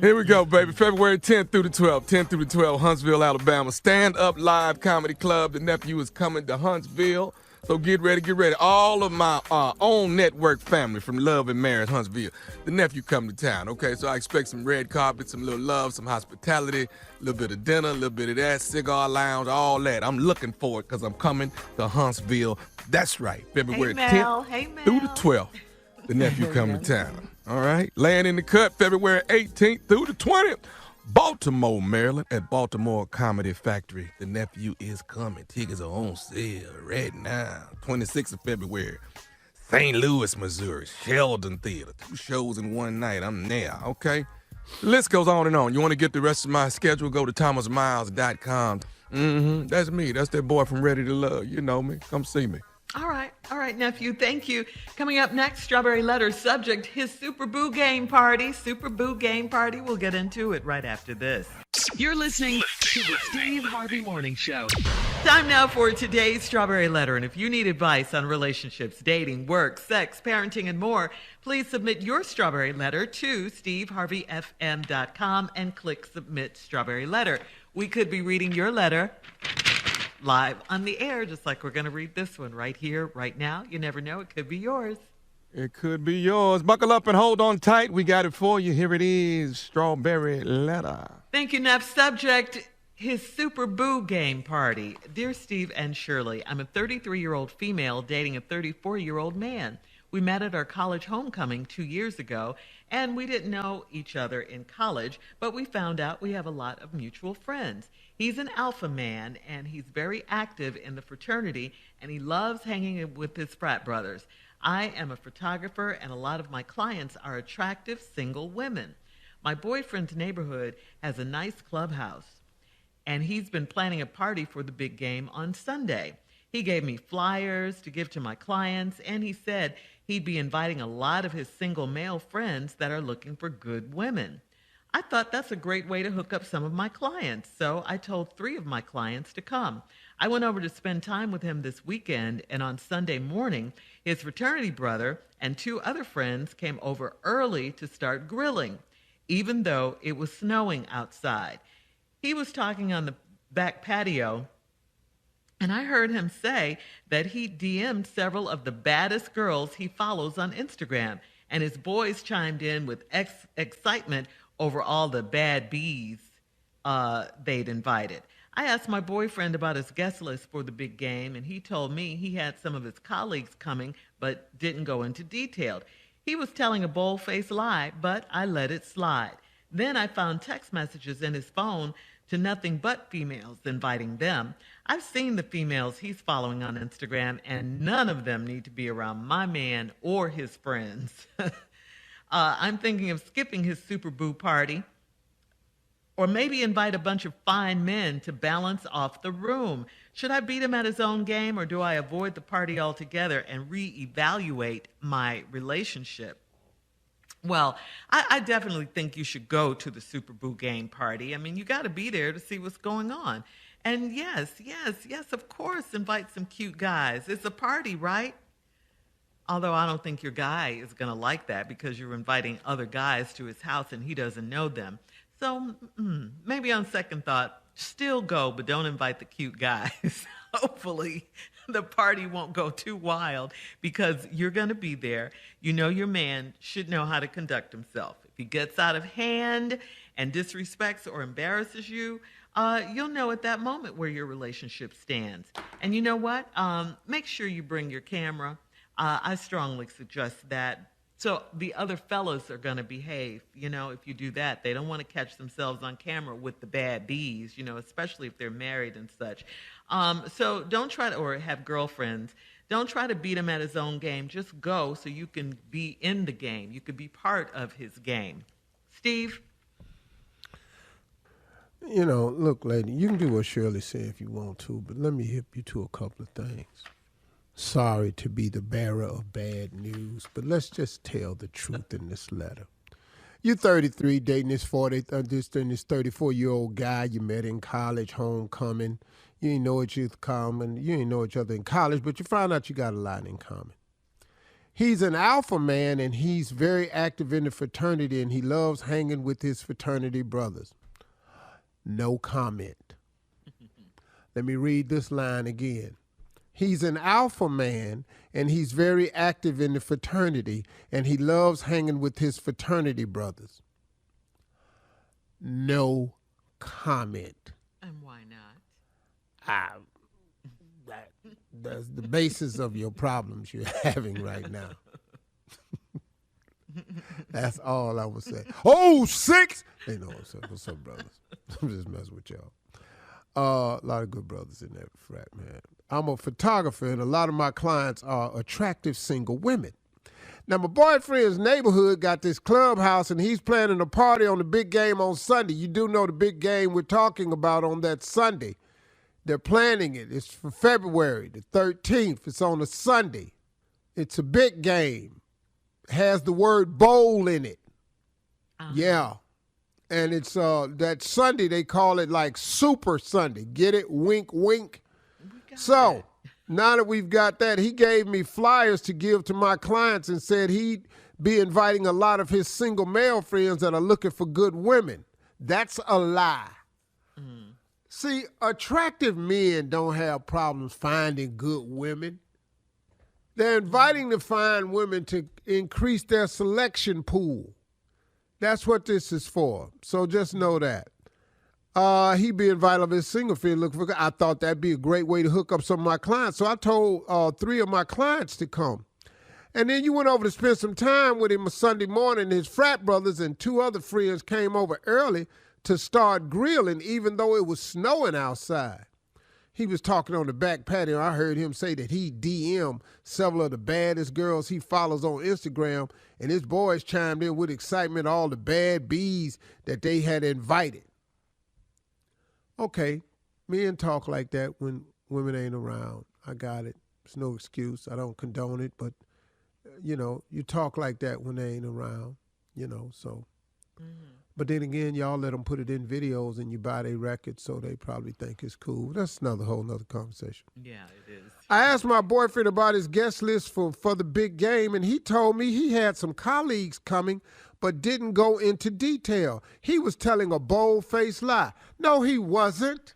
Here we go, baby. February 10th through the 12th, Huntsville, Alabama. Stand Up Live Comedy Club. The nephew is coming to Huntsville. So get ready. All of my own network family from Love and Marriage, Huntsville. The nephew coming to town, okay? So I expect some red carpet, some little love, some hospitality, a little bit of dinner, a little bit of that, cigar lounge, all that. I'm looking for it because I'm coming to Huntsville. That's right, February 10th through the 12th. the nephew coming to town. All right? Laying in the cut February 18th through the 20th. Baltimore, Maryland, at Baltimore Comedy Factory. The nephew is coming. Tickets are on sale right now. 26th of February. St. Louis, Missouri, Sheldon Theater. 2 shows in one night. I'm there, okay? The list goes on and on. You want to get the rest of my schedule, go to thomasmiles.com. That's me. That's that boy from Ready to Love. You know me. Come see me. All right, nephew. Thank you. Coming up next, Strawberry Letter subject, his Super Boo game party. Super Boo game party. We'll get into it right after this. You're listening to the Steve Harvey Morning Show. Time now for today's Strawberry Letter. And if you need advice on relationships, dating, work, sex, parenting, and more, please submit your Strawberry Letter to steveharveyfm.com and click Submit Strawberry Letter. We could be reading your letter live on the air, just like we're going to read this one right here, right now. You never know. It could be yours. It could be yours. Buckle up and hold on tight. We got it for you. Here it is, Strawberry Letter. Thank you, Neff. Subject, his Super Boo game party. Dear Steve and Shirley, I'm a 33-year-old female dating a 34-year-old man. We met at our college homecoming 2 years ago, and we didn't know each other in college, but we found out we have a lot of mutual friends. He's an alpha man, and he's very active in the fraternity, and he loves hanging with his frat brothers. I am a photographer, and a lot of my clients are attractive single women. My boyfriend's neighborhood has a nice clubhouse, and he's been planning a party for the big game on Sunday. He gave me flyers to give to my clients, and he said he'd be inviting a lot of his single male friends that are looking for good women. I thought that's a great way to hook up some of my clients, so I told 3 of my clients to come. I went over to spend time with him this weekend, and on Sunday morning, his fraternity brother and 2 other friends came over early to start grilling, even though it was snowing outside. He was talking on the back patio, and I heard him say that he DM'd several of the baddest girls he follows on Instagram, and his boys chimed in with excitement over all the bad bees they'd invited. I asked my boyfriend about his guest list for the big game, and he told me he had some of his colleagues coming, but didn't go into detail. He was telling a bold-faced lie, but I let it slide. Then I found text messages in his phone to nothing but females inviting them. I've seen the females he's following on Instagram, and none of them need to be around my man or his friends. I'm thinking of skipping his Super Boo party, or maybe invite a bunch of fine men to balance off the room. Should I beat him at his own game, or do I avoid the party altogether and reevaluate my relationship? Well, I definitely think you should go to the Super Boo game party. I mean, you got to be there to see what's going on. And yes, of course, invite some cute guys. It's a party, right? Although I don't think your guy is going to like that, because you're inviting other guys to his house and he doesn't know them. So maybe on second thought, still go, but don't invite the cute guys. Hopefully the party won't go too wild, because you're going to be there. You know your man should know how to conduct himself. If he gets out of hand and disrespects or embarrasses you, you'll know at that moment where your relationship stands. And you know what? Make sure you bring your camera. I strongly suggest that. So the other fellas are going to behave, if you do that. They don't want to catch themselves on camera with the bad bees, especially if they're married and such. So don't try to, or have girlfriends, don't try to beat him at his own game. Just go so you can be in the game. You could be part of his game. Steve? Look, lady, you can do what Shirley said if you want to, but let me hip you to a couple of things. Sorry to be the bearer of bad news, but let's just tell the truth in this letter. You're 33, dating this 34-year-old guy you met in college, homecoming. You ain't know each other in college, but you found out you got a lot in common. He's an alpha man, and he's very active in the fraternity, and he loves hanging with his fraternity brothers. No comment. Let me read this line again. He's an alpha man, and he's very active in the fraternity, and he loves hanging with his fraternity brothers. No comment. And why not? That's the basis of your problems you're having right now. That's all I would say. Oh, 6! Hey, no, what's up, brothers? I'm just messing with y'all. A lot of good brothers in that frat, man. I'm a photographer, and a lot of my clients are attractive single women. Now, my boyfriend's neighborhood got this clubhouse, and he's planning a party on the big game on Sunday. You do know the big game we're talking about on that Sunday. They're planning it. It's for February the 13th. It's on a Sunday. It's a big game. It has the word bowl in it. Yeah. And it's that Sunday, they call it like Super Sunday. Get it? Wink, wink. So now that we've got that, he gave me flyers to give to my clients and said he'd be inviting a lot of his single male friends that are looking for good women. That's a lie. See, attractive men don't have problems finding good women. They're inviting to find women to increase their selection pool. That's what this is for. So just know that. He be invited of his single friend looking for. I thought that'd be a great way to hook up some of my clients. So I told 3 of my clients to come. And then you went over to spend some time with him a Sunday morning. His frat brothers and 2 other friends came over early to start grilling, even though it was snowing outside. He was talking on the back patio. I heard him say that he DM'd several of the baddest girls he follows on Instagram, and his boys chimed in with excitement all the bad bees that they had invited. Okay, men talk like that when women ain't around. I got it. It's no excuse. I don't condone it, but, you talk like that when they ain't around, so. Mm-hmm. But then again, y'all let them put it in videos and you buy their records, so they probably think it's cool. That's whole nother conversation. Yeah, it is. I asked my boyfriend about his guest list for the big game, and he told me he had some colleagues coming, but didn't go into detail. He was telling a bold-faced lie. No, he wasn't.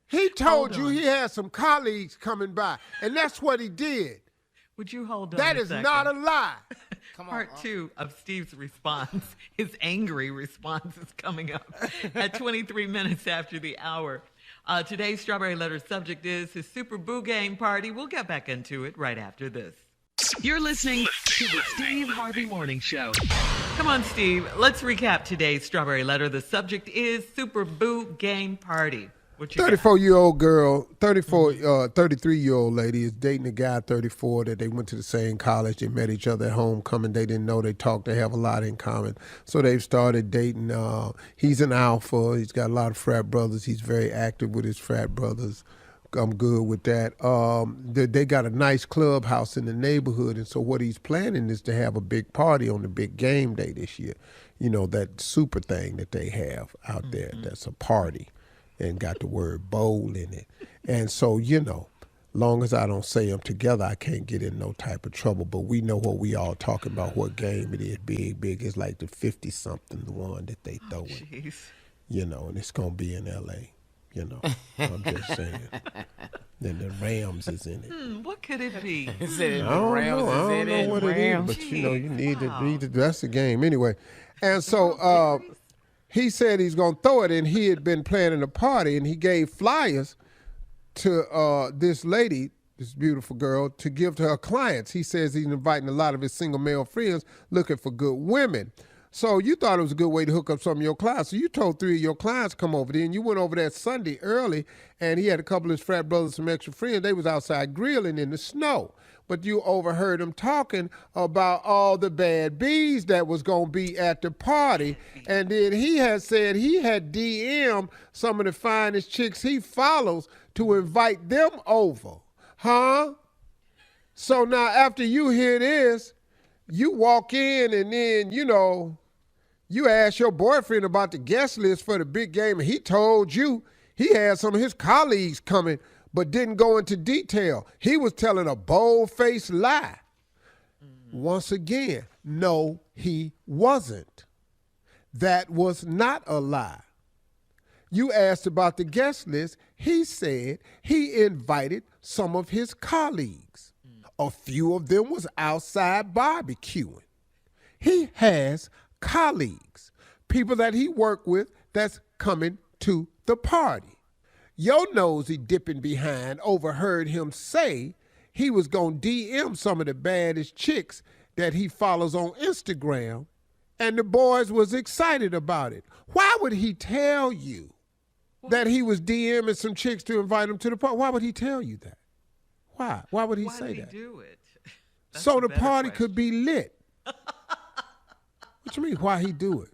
He told you he had some colleagues coming by, and that's what he did. Would you hold on That a is second? not a lie. Part 2 of Steve's response, his angry response, is coming up at 23 minutes after the hour. Today's Strawberry Letter subject is his Super Boo Game party. We'll get back into it right after this. You're listening to the Steve Harvey Morning Show. Come on, Steve. Let's recap today's Strawberry Letter. The subject is Super Boo Game party. 34-year-old girl, 33-year-old lady is dating a guy 34 that they went to the same college. They met each other at homecoming. They didn't know they talked. They have a lot in common. So they've started dating. He's an alpha. He's got a lot of frat brothers. He's very active with his frat brothers. I'm good with that. They got a nice clubhouse in the neighborhood, and so what he's planning is to have a big party on the big game day this year. That super thing that they have out there. That's a party. And got the word bowl in it. And so, long as I don't say them together, I can't get in no type of trouble. But we know what we all talking about, what game it is. Big. It's like the 50-something, the one that they throw in. And it's going to be in L.A., I'm just saying. Then the Rams is in it. What could it be? I don't know what it is, but, you need to, that's the game. Anyway, and so... he said he's going to throw it, and he had been planning a party, and he gave flyers to this lady, this beautiful girl, to give to her clients. He says he's inviting a lot of his single male friends looking for good women. So you thought it was a good way to hook up some of your clients. So you told 3 of your clients come over there, and you went over that Sunday early, and he had a couple of his frat brothers, some extra friends. They was outside grilling in the snow. But you overheard them talking about all the bad bees that was going to be at the party. And then he had said he had DM'd some of the finest chicks he follows to invite them over. Huh? So now after you hear this, you walk in and then, you ask your boyfriend about the guest list for the big game, and he told you he had some of his colleagues coming, but didn't go into detail. He was telling a bold-faced lie. Once again, no, he wasn't. That was not a lie. You asked about the guest list. He said he invited some of his colleagues. A few of them was outside barbecuing. He has colleagues, people that he worked with that's coming to the party. Your nosy dipping behind overheard him say he was going to DM some of the baddest chicks that he follows on Instagram, and the boys was excited about it. Why would he tell you that he was DMing some chicks to invite him to the party? Why would he tell you that? Why? Why would he say that? Why did he do it? So the party could be lit. What you mean, why he do it?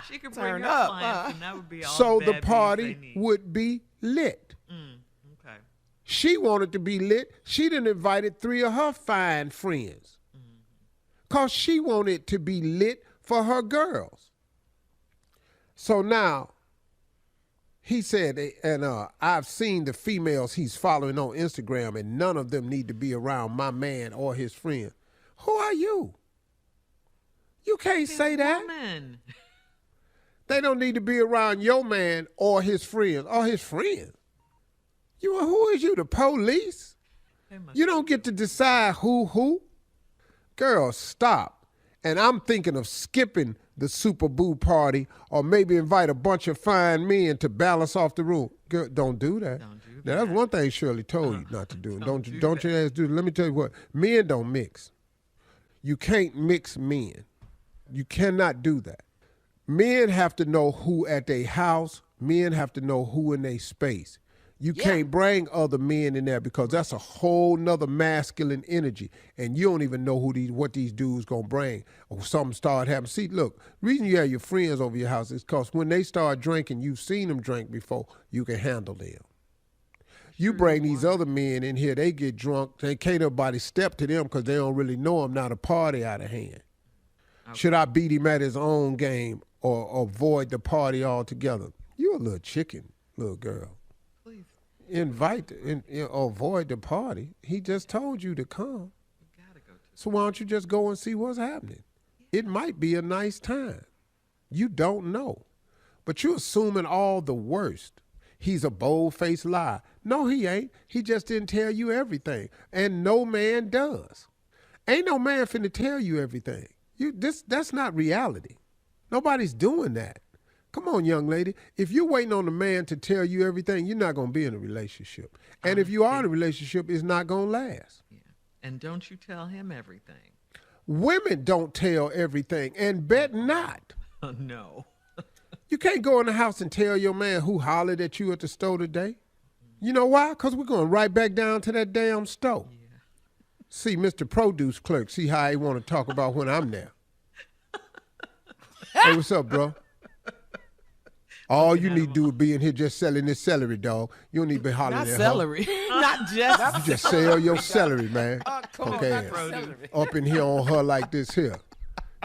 She could bring up clients, and that would be all so the the bad party would be lit. Okay. She wanted to be lit. She done invited 3 of her fine friends. Because she wanted to be lit for her girls. So now, he said, and I've seen the females he's following on Instagram, and none of them need to be around my man or his friend. Who are you? You can't say that. Woman. They don't need to be around your man or his friends. Or his friends. Who is you, the police? You don't get to decide who. Girl, stop. And I'm thinking of skipping the Super Boo party or maybe invite a bunch of fine men to balance off the room. Girl, don't do that. Now, that's one thing Shirley told you not to do. Don't your ass do it. Let me tell you what. Men don't mix. You can't mix men. You cannot do that. Men have to know who at their house. Men have to know who in their space. You can't bring other men in there because that's a whole nother masculine energy, and you don't even know what these dudes gonna bring. Or something start happening. See, look, reason you have your friends over your house is because when they start drinking, you've seen them drink before. You can handle them. You bring these other men in here, they get drunk. They can't nobody step to them because they don't really know them. Now the party out of hand. Okay. Should I beat him at his own game or avoid the party altogether? You a little chicken, little girl. Please. Avoid the party. He just told you to come. You gotta go so why don't you just go and see what's happening? It might be a nice time. You don't know. But you're assuming all the worst. He's a bold-faced lie. No, he ain't. He just didn't tell you everything. And no man does. Ain't no man finna tell you everything. That's not reality. Nobody's doing that. Come on, young lady. If you're waiting on a man to tell you everything, you're not going to be in a relationship. And if you are in a relationship, it's not going to last. Yeah. And don't you tell him everything. Women don't tell everything, and bet not. No. You can't go in the house and tell your man who hollered at you at the store today. You know why? Because we're going right back down to that damn store. Yeah. See, Mr. Produce Clerk, see how he want to talk about when I'm there. Hey, what's up, bro? All you need to do is be in here just selling this celery, dog. You don't need to be hollering at celery. Not just. You just sell your celery, man. Okay. Up in here on her like this here.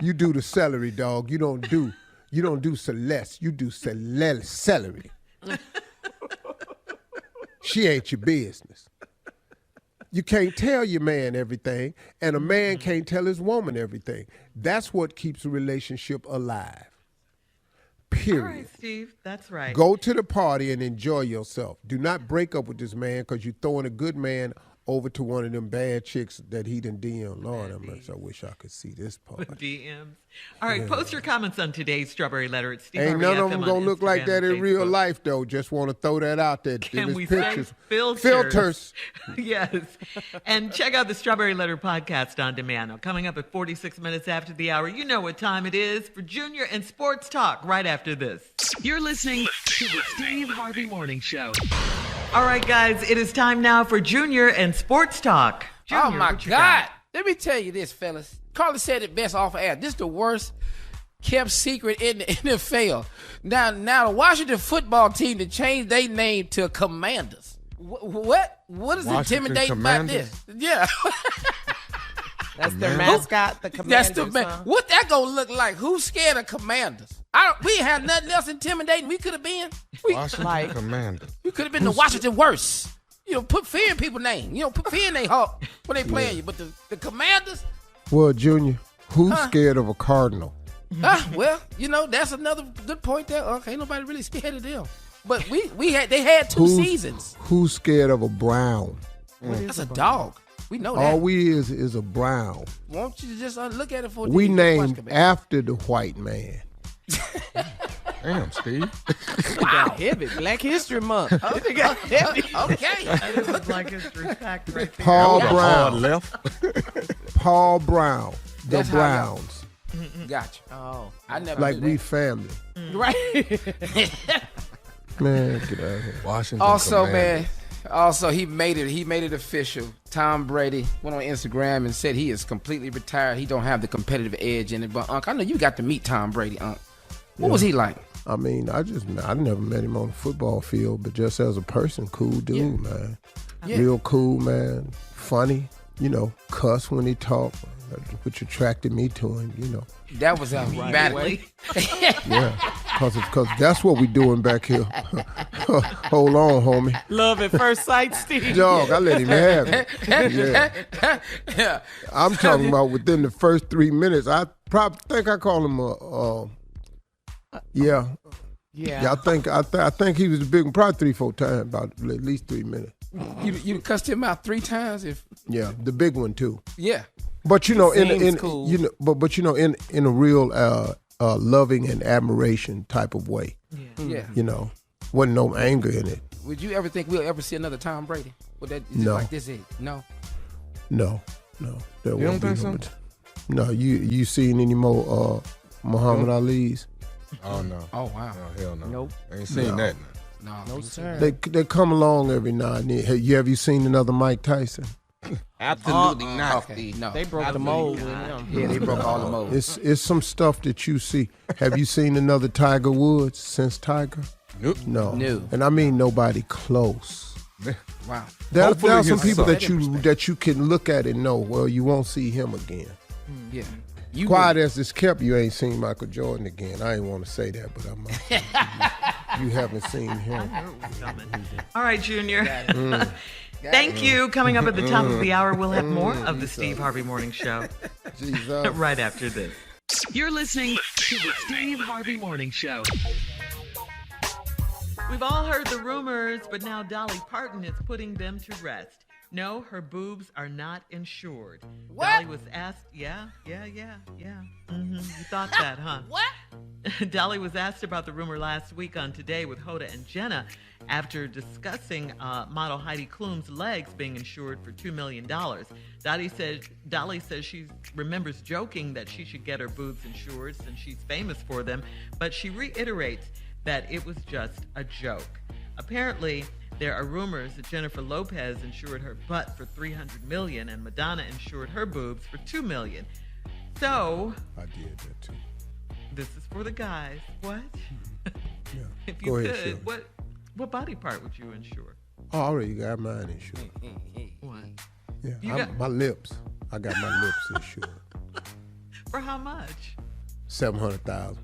You do the celery, dog. You don't do Celeste. You do celery. She ain't your business. You can't tell your man everything, and a man can't tell his woman everything. That's what keeps a relationship alive. Period. All right, Steve, that's right. Go to the party and enjoy yourself. Do not break up with this man because you're throwing a good man over to one of them bad chicks that he done DM. Lord, I wish I could see this part. DMs. All right, post your comments on today's Strawberry Letter at Steve Ain't none of them going to look like that in real life, though. Just want to throw that out there. Can we pictures. say filters? Yes. And check out the Strawberry Letter podcast on demand. Now, coming up at 46 minutes after the hour, you know what time it is for Junior and Sports Talk right after this. You're listening to the Steve Harvey Morning Show. All right, guys, it is time now for Junior and Sports Talk. Junior, oh, my God. Let me tell you this, fellas. Carly said it best off air. This is the worst kept secret in the NFL. Now the Washington football team to change their name to Commanders. What is Washington intimidating Commanders? about this? Yeah. That's their mascot, the Commanders. What that gonna look like? Who's scared of Commanders? We ain't had nothing else intimidating. We could have been. Washington Commanders. We could have been the Washington worse. Put fear in people's name. Put fear in their heart when they playing you. But the Commanders. Well, Junior, who's scared of a Cardinal? Well, that's another good point there. Okay, ain't nobody really scared of them. But they had two seasons. Who's scared of a Brown? That's a dog. We know that. All we is a Brown. Won't you just look at it for we named after the white man. Damn, Steve. Wow. Heavy. Black History Month. Okay. This is Black History Fact right there. Paul Hard Brown. left. Paul Brown. The That's how y'all- Browns. Gotcha. Oh. I never Like knew we that. family. Right. Man, get out of here. Washington. Also, Commanders. man, he made it official. Tom Brady went on Instagram and said he is completely retired. He don't have the competitive edge in it. But Unc, I know you got to meet Tom Brady, Unc. What was he like? I mean, I never met him on the football field, but just as a person, cool dude, man. Yeah. Real cool, man. Funny, cuss when he talk, which attracted me to him, That was Really? Yeah, cause that's what we doing back here. Hold on, homie. Love at first sight, Steve. Dog, I let him have it. Yeah. Yeah. I'm talking about within the first 3 minutes. I probably think I call him yeah. Yeah. I think he was the big one, probably 3-4 times, about at least 3 minutes. You cussed him out 3 times? Yeah, the big one too. Yeah. But in Seems cool. in a real loving and admiration type of way. Yeah. Wasn't no anger in it. Would you ever think we'll ever see another Tom Brady? Would that is it No. like this? No. No. There You won't don't be think no. No, you seen any more Muhammad Ali's? Oh, no. Oh wow. Oh, hell no. Nope. Ain't seen that. No, sir. They come along every now and then. Have you seen another Mike Tyson? Absolutely not. Okay. No. They broke the mold with him. Yeah, they broke all the molds. It's some stuff that you see. Have you seen another Tiger Woods since Tiger? Nope. No. No. And I mean nobody close. Wow. There Hopefully are some his people son. that you can look at and know, well, you won't see him again. Yeah. Quiet as it's kept, you ain't seen Michael Jordan again. I ain't want to say that, but you haven't seen him. All right, Junior. Thank you. Coming up at the top of the hour, we'll have more of the Steve Harvey Morning Show Jesus. right after this. You're listening to the Steve Harvey Morning Show. We've all heard the rumors, but now Dolly Parton is putting them to rest. No, her boobs are not insured. What? Dolly was asked, yeah. You thought that, huh? What? Dolly was asked about the rumor last week on Today with Hoda and Jenna after discussing model Heidi Klum's legs being insured for $2 million. Dolly says she remembers joking that she should get her boobs insured since she's famous for them, but she reiterates that it was just a joke. Apparently, there are rumors that Jennifer Lopez insured her butt for $300 million and Madonna insured her boobs for $2 million. So, I did that too. this is for the guys. What? Yeah. If you Go ahead, could, Shirley. what body part would you insure? Oh, I already got mine insured. What? Yeah, You got- my lips. I got my lips insured. For how much? 700,000.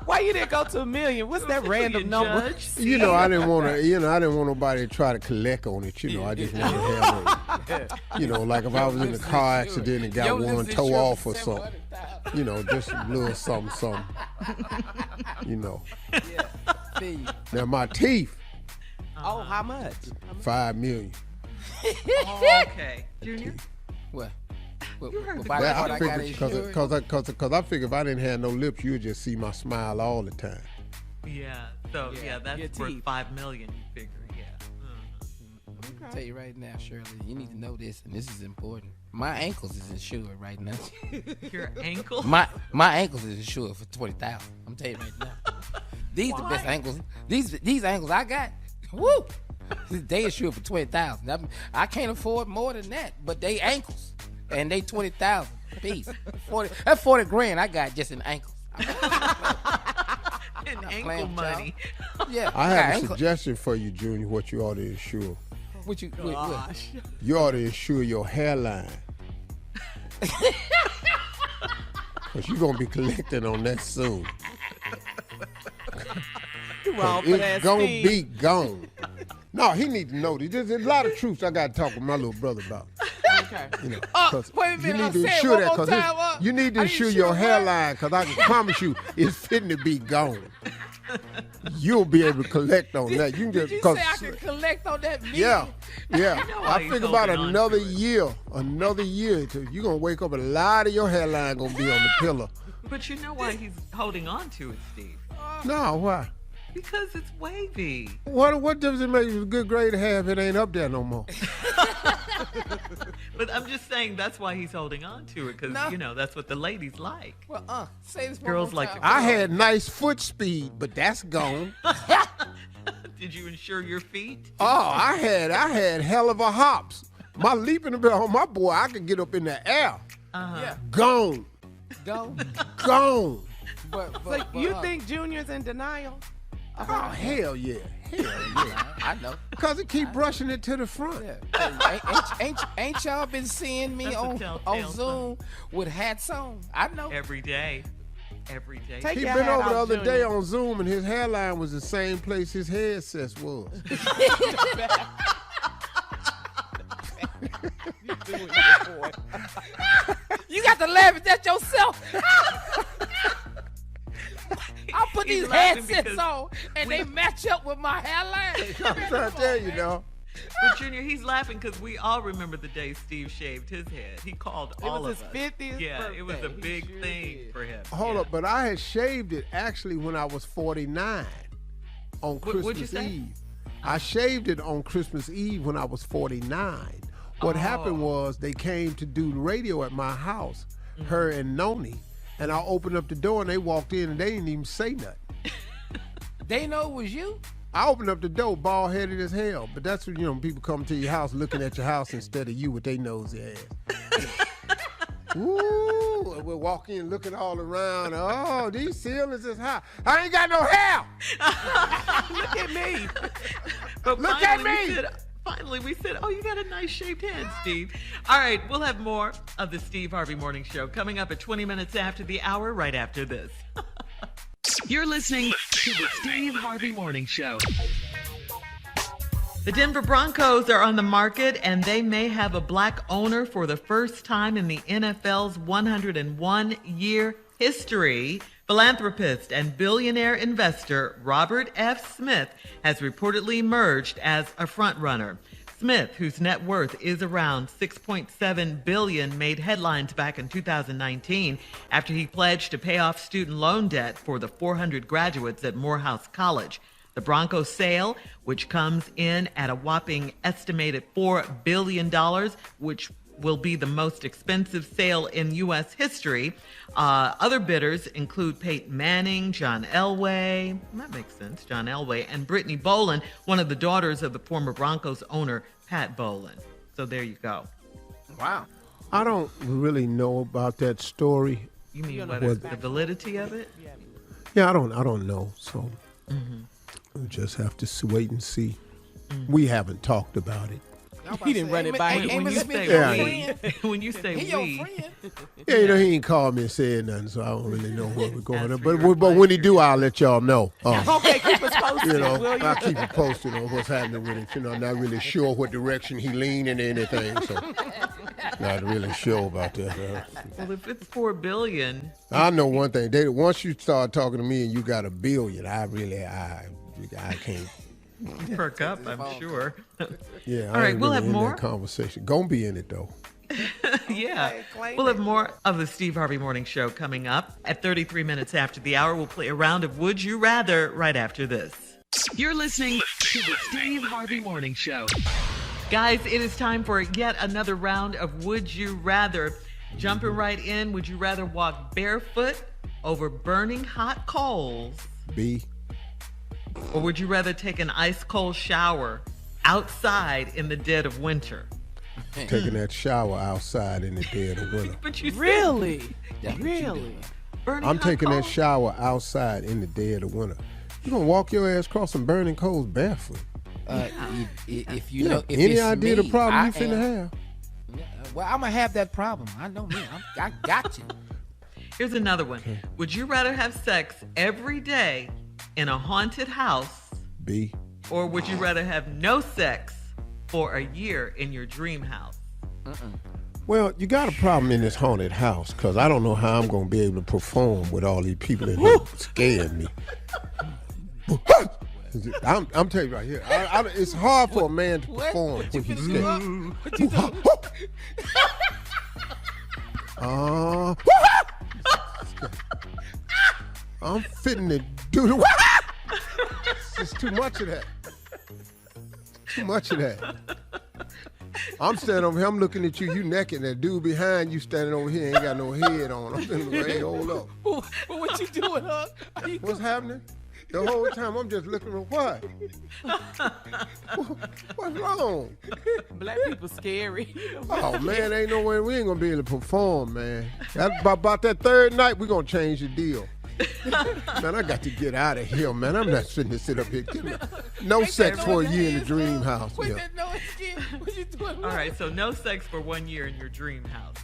Why you didn't go to $1 million? What's that random number? Judge? I didn't want to. I didn't want nobody to try to collect on it. I just wanted to have it. Like if I was in a car accident and got one toe off or something. Just a little something. Now my teeth, Oh, how much? $5 million. Oh, okay. Junior? What? You heard the body That part I I got figured insured? because I figured if I didn't have no lips, you would just see my smile all the time. Yeah. So, Yeah, that's your worth teeth. $5 million, you figure. Yeah. I'll tell you right now, Shirley, you need to know this, and this is important. My ankles is insured right now. Your ankle? My ankles is insured for $20,000. I'm telling you right now. These the best ankles. These ankles I got. Woo! They insured for $20,000. I can't afford more than that, but they ankles, and they $20,000 a piece. That's $40,000 I got just in ankles. And ankle playing, money. Yeah, I got have a ankle- suggestion for you, Junior. What you ought to insure. What you? What? Gosh. You ought to insure your hairline. Because you're going to be collecting on that soon. You wrong for that, It's going to Steve. be gone. No, he need to know this. There's a lot of truths I got to talk with my little brother about. Okay. 'Cause wait a minute, you need to say it insure one that more time, because you need to insure your hairline because I can promise you it's fitting to be gone. You'll be able to collect on that. You can Did just you cause, say I can collect on that meat? yeah. why I he's think about holding on another to it. year. You're gonna wake up and a lot of your hairline gonna be on the pillow But you know why he's holding on to it, Steve? No, why? Because it's wavy. What difference it makes? It's a good grade to have. It ain't up there no more. But I'm just saying that's why he's holding on to it, because, you know, that's what the ladies like. Well, say this one Girls more like time. to I had nice foot speed, but that's gone. Did you insure your feet? Oh, I had hell of a hops. My leaping about on my boy, I could get up in the air. Yeah. Gone. Gone. So you think Junior's in denial? Oh, hell yeah. Hell yeah. I know. Because he keep brushing it to the front. Yeah. Ain't y'all been seeing me That's a on telltale Zoom with hats on? I know. Every day. Every day. Take He your been hat over the off, other Junior. day on Zoom, and his hairline was the same place his headset was. You got to laugh at that yourself. I put He's these laughing headsets because on, and they match up with my hairline. I'm trying to tell you, though. But Junior, he's laughing because we all remember the day Steve shaved his head. He called It all was of his us. 50th Yeah, it was a birthday. He big sure thing did. for him. Hold Yeah. up, but I had shaved it actually when I was 49 on What'd you Christmas say? Eve. I shaved it on Christmas Eve when I was 49. What happened was they came to do the radio at my house, her and Noni, and I opened up the door and they walked in and they didn't even say nothing. They know it was you. I opened up the door, bald-headed as hell, but that's when, people come to your house looking at your house instead of you with their nosy ass. Ooh, we'll walk in looking all around. Oh, these ceilings is high. I ain't got no hair. Look at me. But Look at finally me. Finally, we said, oh, you got a nice shaped head, Steve. All right, we'll have more of the Steve Harvey Morning Show coming up at 20 minutes after the hour, right after this. You're listening to the Steve Harvey Morning Show. The Denver Broncos are on the market, and they may have a black owner for the first time in the NFL's 101-year history. Philanthropist and billionaire investor Robert F. Smith has reportedly emerged as a frontrunner. Smith, whose net worth is around $6.7 billion, made headlines back in 2019 after he pledged to pay off student loan debt for the 400 graduates at Morehouse College. The Broncos sale, which comes in at a whopping estimated $4 billion, which will be the most expensive sale in U.S. history. Other bidders include Peyton Manning, John Elway, that makes sense, John Elway, and Brittany Bowlen, one of the daughters of the former Broncos owner, Pat Bowlen. So there you go. Wow. I don't really know about that story. You mean whether the validity of it? Yeah, I don't know. So we'll just have to wait and see. We haven't talked about it. He didn't run it by you. When you say Yeah. we, when you say He your we, friend. Yeah, he ain't called me and said nothing, so I don't really know where we're going. But when he do, I'll let y'all know. Okay, keep us posted, will you? I'll keep you posted on what's happening with it. I'm not really sure what direction he leaning in anything, so not really sure about that. well, if it's $4 billion, I know one thing. Once you start talking to me and you got $1 billion, I can't. perk up, I'm sure. Yeah. All right, we'll have in more. that conversation. Gonna be in it though. Yeah. claim We'll it. have more of the Steve Harvey Morning Show coming up at 33 minutes after the hour. We'll play a round of Would You Rather right after this. You're listening to the Steve Harvey Morning Show. Guys, it is time for yet another round of Would You Rather. Jumping right in, would you rather walk barefoot over burning hot coals, B. or would you rather take an ice cold shower outside in the dead of winter? Taking that shower outside in the dead of winter. But you said Really? Really? burning I'm hot taking that coals? shower outside in the dead of winter. You gonna walk your ass across some burning coals barefoot? If you know, if Any it's idea me, the problem I you finna am- have? Well, I'm gonna have that problem. I know me. I got you. Here's another one. Would you rather have sex every day in a haunted house, B. or would you rather have no sex for a year in your dream house? Well, you got a problem in this haunted house because I don't know how I'm gonna be able to perform with all these people in here scaring me. I'm telling you right here, it's hard for a man to perform when he's scared. I'm fitting to do the. It's just too much of that. Too much of that. I'm standing over here. I'm looking at you. You naked. That dude behind you standing over here ain't got no head on. I'm thinking, hey, hold up. But what you doing, huh? What's happening? The whole time I'm just looking at what? What's wrong? Black people scary. Oh man, ain't no way we ain't gonna be able to perform, man. About that third night, we gonna change the deal. Man, I got to get out of here, man. I'm not sitting to sit up here. No sex for a year in the dream house. Wait, Yeah. no, what you doing? All right, so no sex for 1 year in your dream house.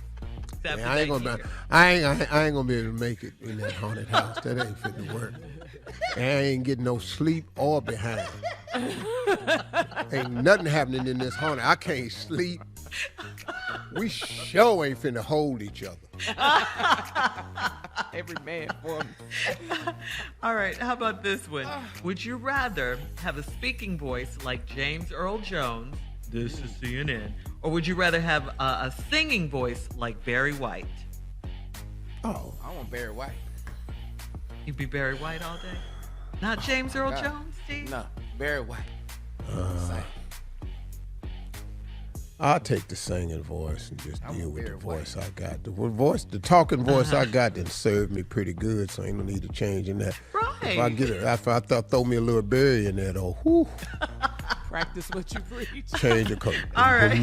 Man, I ain't gonna be able to make it in that haunted house. That ain't fit to work. I ain't getting no sleep or behind. Ain't nothing happening in this haunted. I can't sleep. We sure ain't finna hold each other. Every man for me. All right, how about this one? Would you rather have a speaking voice like James Earl Jones, this is CNN, or would you rather have a singing voice like Barry White? Oh, I want Barry White. You'd be Barry White all day? Not James Earl Jones, Steve? No, Barry White. I'll take the singing voice and just deal with the voice I got. The talking voice I got done served me pretty good, so ain't no need to change in that. Right. If I get it, after I throw me a little Barry in there though, whew, Practice what you preach. change the color. All right.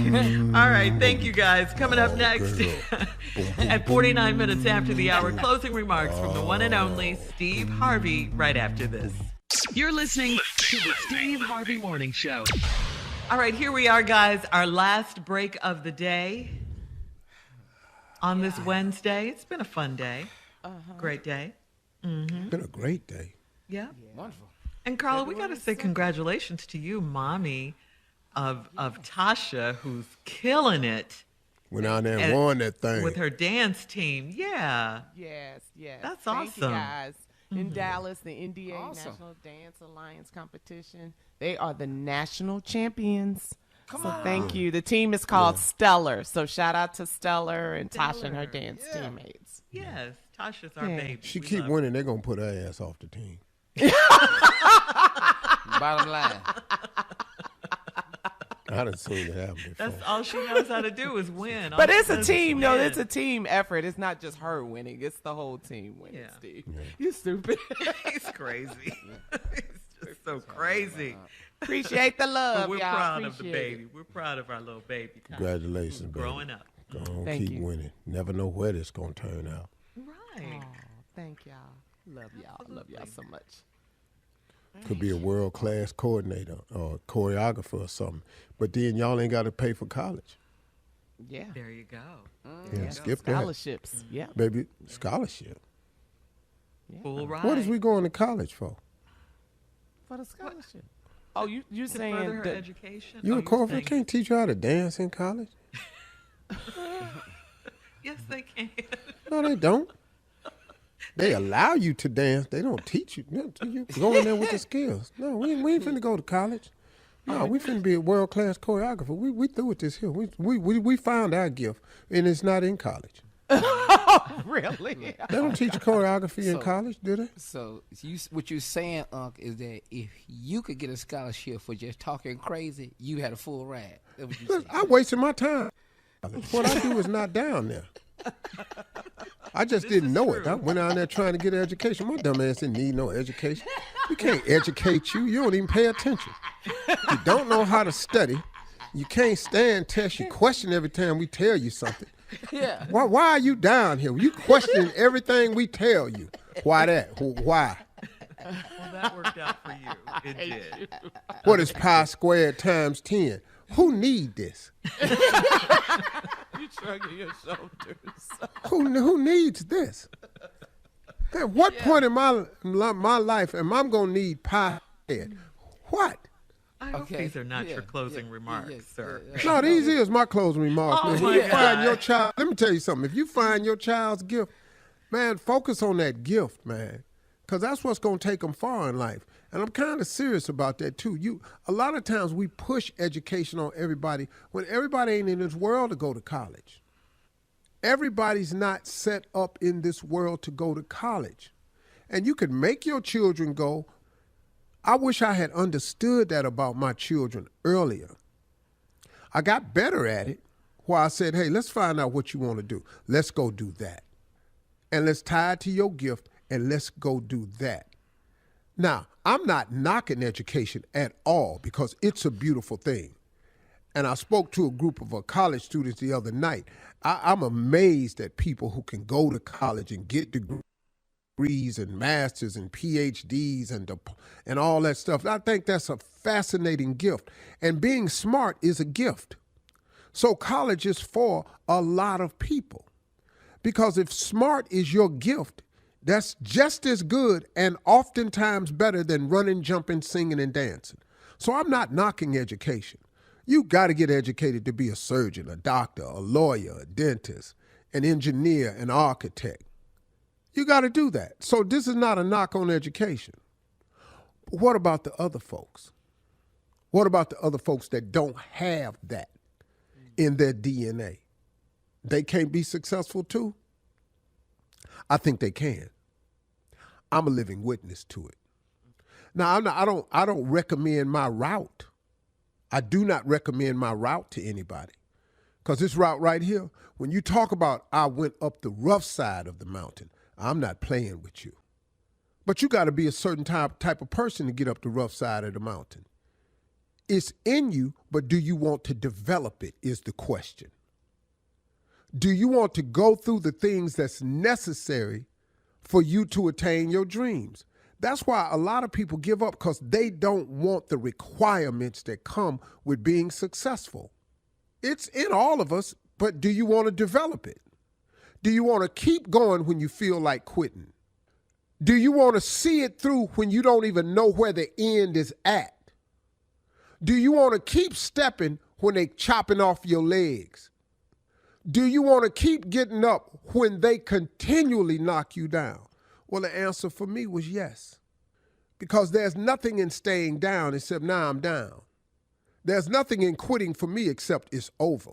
All right. Thank you, guys. Coming up next at 49 minutes after the hour, closing remarks from the one and only Steve Harvey right after this. You're listening to the Steve Harvey Morning Show. All right, here we are, guys. Our last break of the day on this Wednesday. It's been a fun day. Great day. It's been a great day. Yeah. Wonderful. And Carla, we got to say congratulations to you, mommy of Tasha, who's killing it. Went out there and won that thing. With her dance team. Yeah. Yes. That's Thank awesome. you guys. In Dallas, the NDA National Dance Alliance competition. They are the national champions. Thank you. The team is called Stellar. So shout out to Stellar and Tasha and her dance teammates. Yes. Tasha's our baby. She keep winning, they're going to put her ass off the team. Bottom line. I done seen it happen before. That's all she knows how to do is win. But it's a team. No, it's a team effort. It's not just her winning. It's the whole team winning, Steve. Yeah. You stupid. He's crazy. He's just so crazy. Appreciate the love, but we're y'all. proud of the baby. We're proud of our little baby. Congratulations, baby. Growing up. Go on, keep winning. Never know where this going to turn out. Right. Oh, thank y'all. Love y'all. Love y'all so much. Could be a world-class coordinator or choreographer or something. But then y'all ain't got to pay for college. Yeah. There you go. Yeah, skip that. Scholarships. Yeah. Baby, scholarship. Yeah. Full ride. What is we going to college for? For the scholarship. Oh, you saying further her education? You a choreographer can't teach you how to dance in college? Yes, they can. No, they don't. They allow you to dance. They don't teach you. You go in there with the skills. No, we ain't finna go to college. No, we finna be a world-class choreographer. We through with this here. We found our gift, and it's not in college. Really? They don't teach choreography in college, do they? So what you're saying, Unc, is that if you could get a scholarship for just talking crazy, you had a full ride. That's what you saying. I wasted my time. What I do is not down there. I just didn't know it. I went out there trying to get an education. My dumb ass didn't need no education. We can't educate you. You don't even pay attention. You don't know how to study. You can't stand tests. You question every time we tell you something. Yeah. Why are you down here? You questioning everything we tell you. Why that? Why? Well, that worked out for you. It did. What is pi squared times 10? Who need this? You shrugging your shoulders. Who needs this? At what point in my life am I going to need pi squared? What? I hope these are not your closing remarks, sir. No, these is my closing remarks. Oh, man. my If you God. find your child, let me tell you something. If you find your child's gift, man, focus on that gift, man, because that's what's going to take them far in life. And I'm kind of serious about that too. A lot of times we push education on everybody when everybody ain't in this world to go to college. Everybody's not set up in this world to go to college. And you could make your children go. I wish I had understood that about my children earlier. I got better at it where I said, hey, let's find out what you want to do. Let's go do that. And let's tie it to your gift and let's go do that. Now, I'm not knocking education at all because it's a beautiful thing. And I spoke to a group of college students the other night. I'm amazed at people who can go to college and get degrees and masters and PhDs and all that stuff. I think that's a fascinating gift. And being smart is a gift. So college is for a lot of people. Because if smart is your gift, that's just as good and oftentimes better than running, jumping, singing, and dancing. So I'm not knocking education. You got to get educated to be a surgeon, a doctor, a lawyer, a dentist, an engineer, an architect. You got to do that. So this is not a knock on education. But what about the other folks? What about the other folks that don't have that in their DNA? They can't be successful too? I think they can. I'm a living witness to it. Now, I don't recommend my route. I do not recommend my route to anybody. Because this route right here, when you talk about I went up the rough side of the mountain, I'm not playing with you. But you got to be a certain type of person to get up the rough side of the mountain. It's in you, but do you want to develop it is the question. Do you want to go through the things that's necessary for you to attain your dreams? That's why a lot of people give up because they don't want the requirements that come with being successful. It's in all of us, but do you want to develop it? Do you want to keep going when you feel like quitting? Do you want to see it through when you don't even know where the end is at? Do you want to keep stepping when they chopping off your legs? Do you want to keep getting up when they continually knock you down? Well, the answer for me was yes. Because there's nothing in staying down except now I'm down. There's nothing in quitting for me except it's over.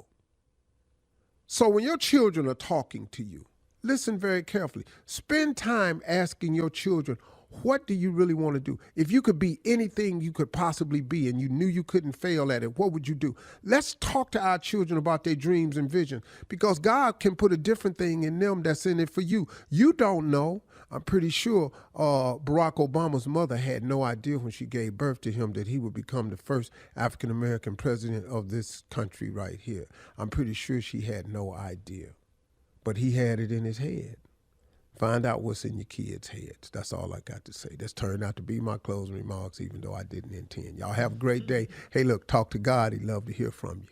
So when your children are talking to you, listen very carefully. Spend time asking your children, what do you really want to do? If you could be anything you could possibly be and you knew you couldn't fail at it, what would you do? Let's talk to our children about their dreams and vision because God can put a different thing in them that's in it for you. You don't know. I'm pretty sure Barack Obama's mother had no idea when she gave birth to him that he would become the first African-American president of this country right here. I'm pretty sure she had no idea, but he had it in his head. Find out what's in your kids' heads. That's all I got to say. That's turned out to be my closing remarks, even though I didn't intend. Y'all have a great day. Hey, look, talk to God. He'd love to hear from you.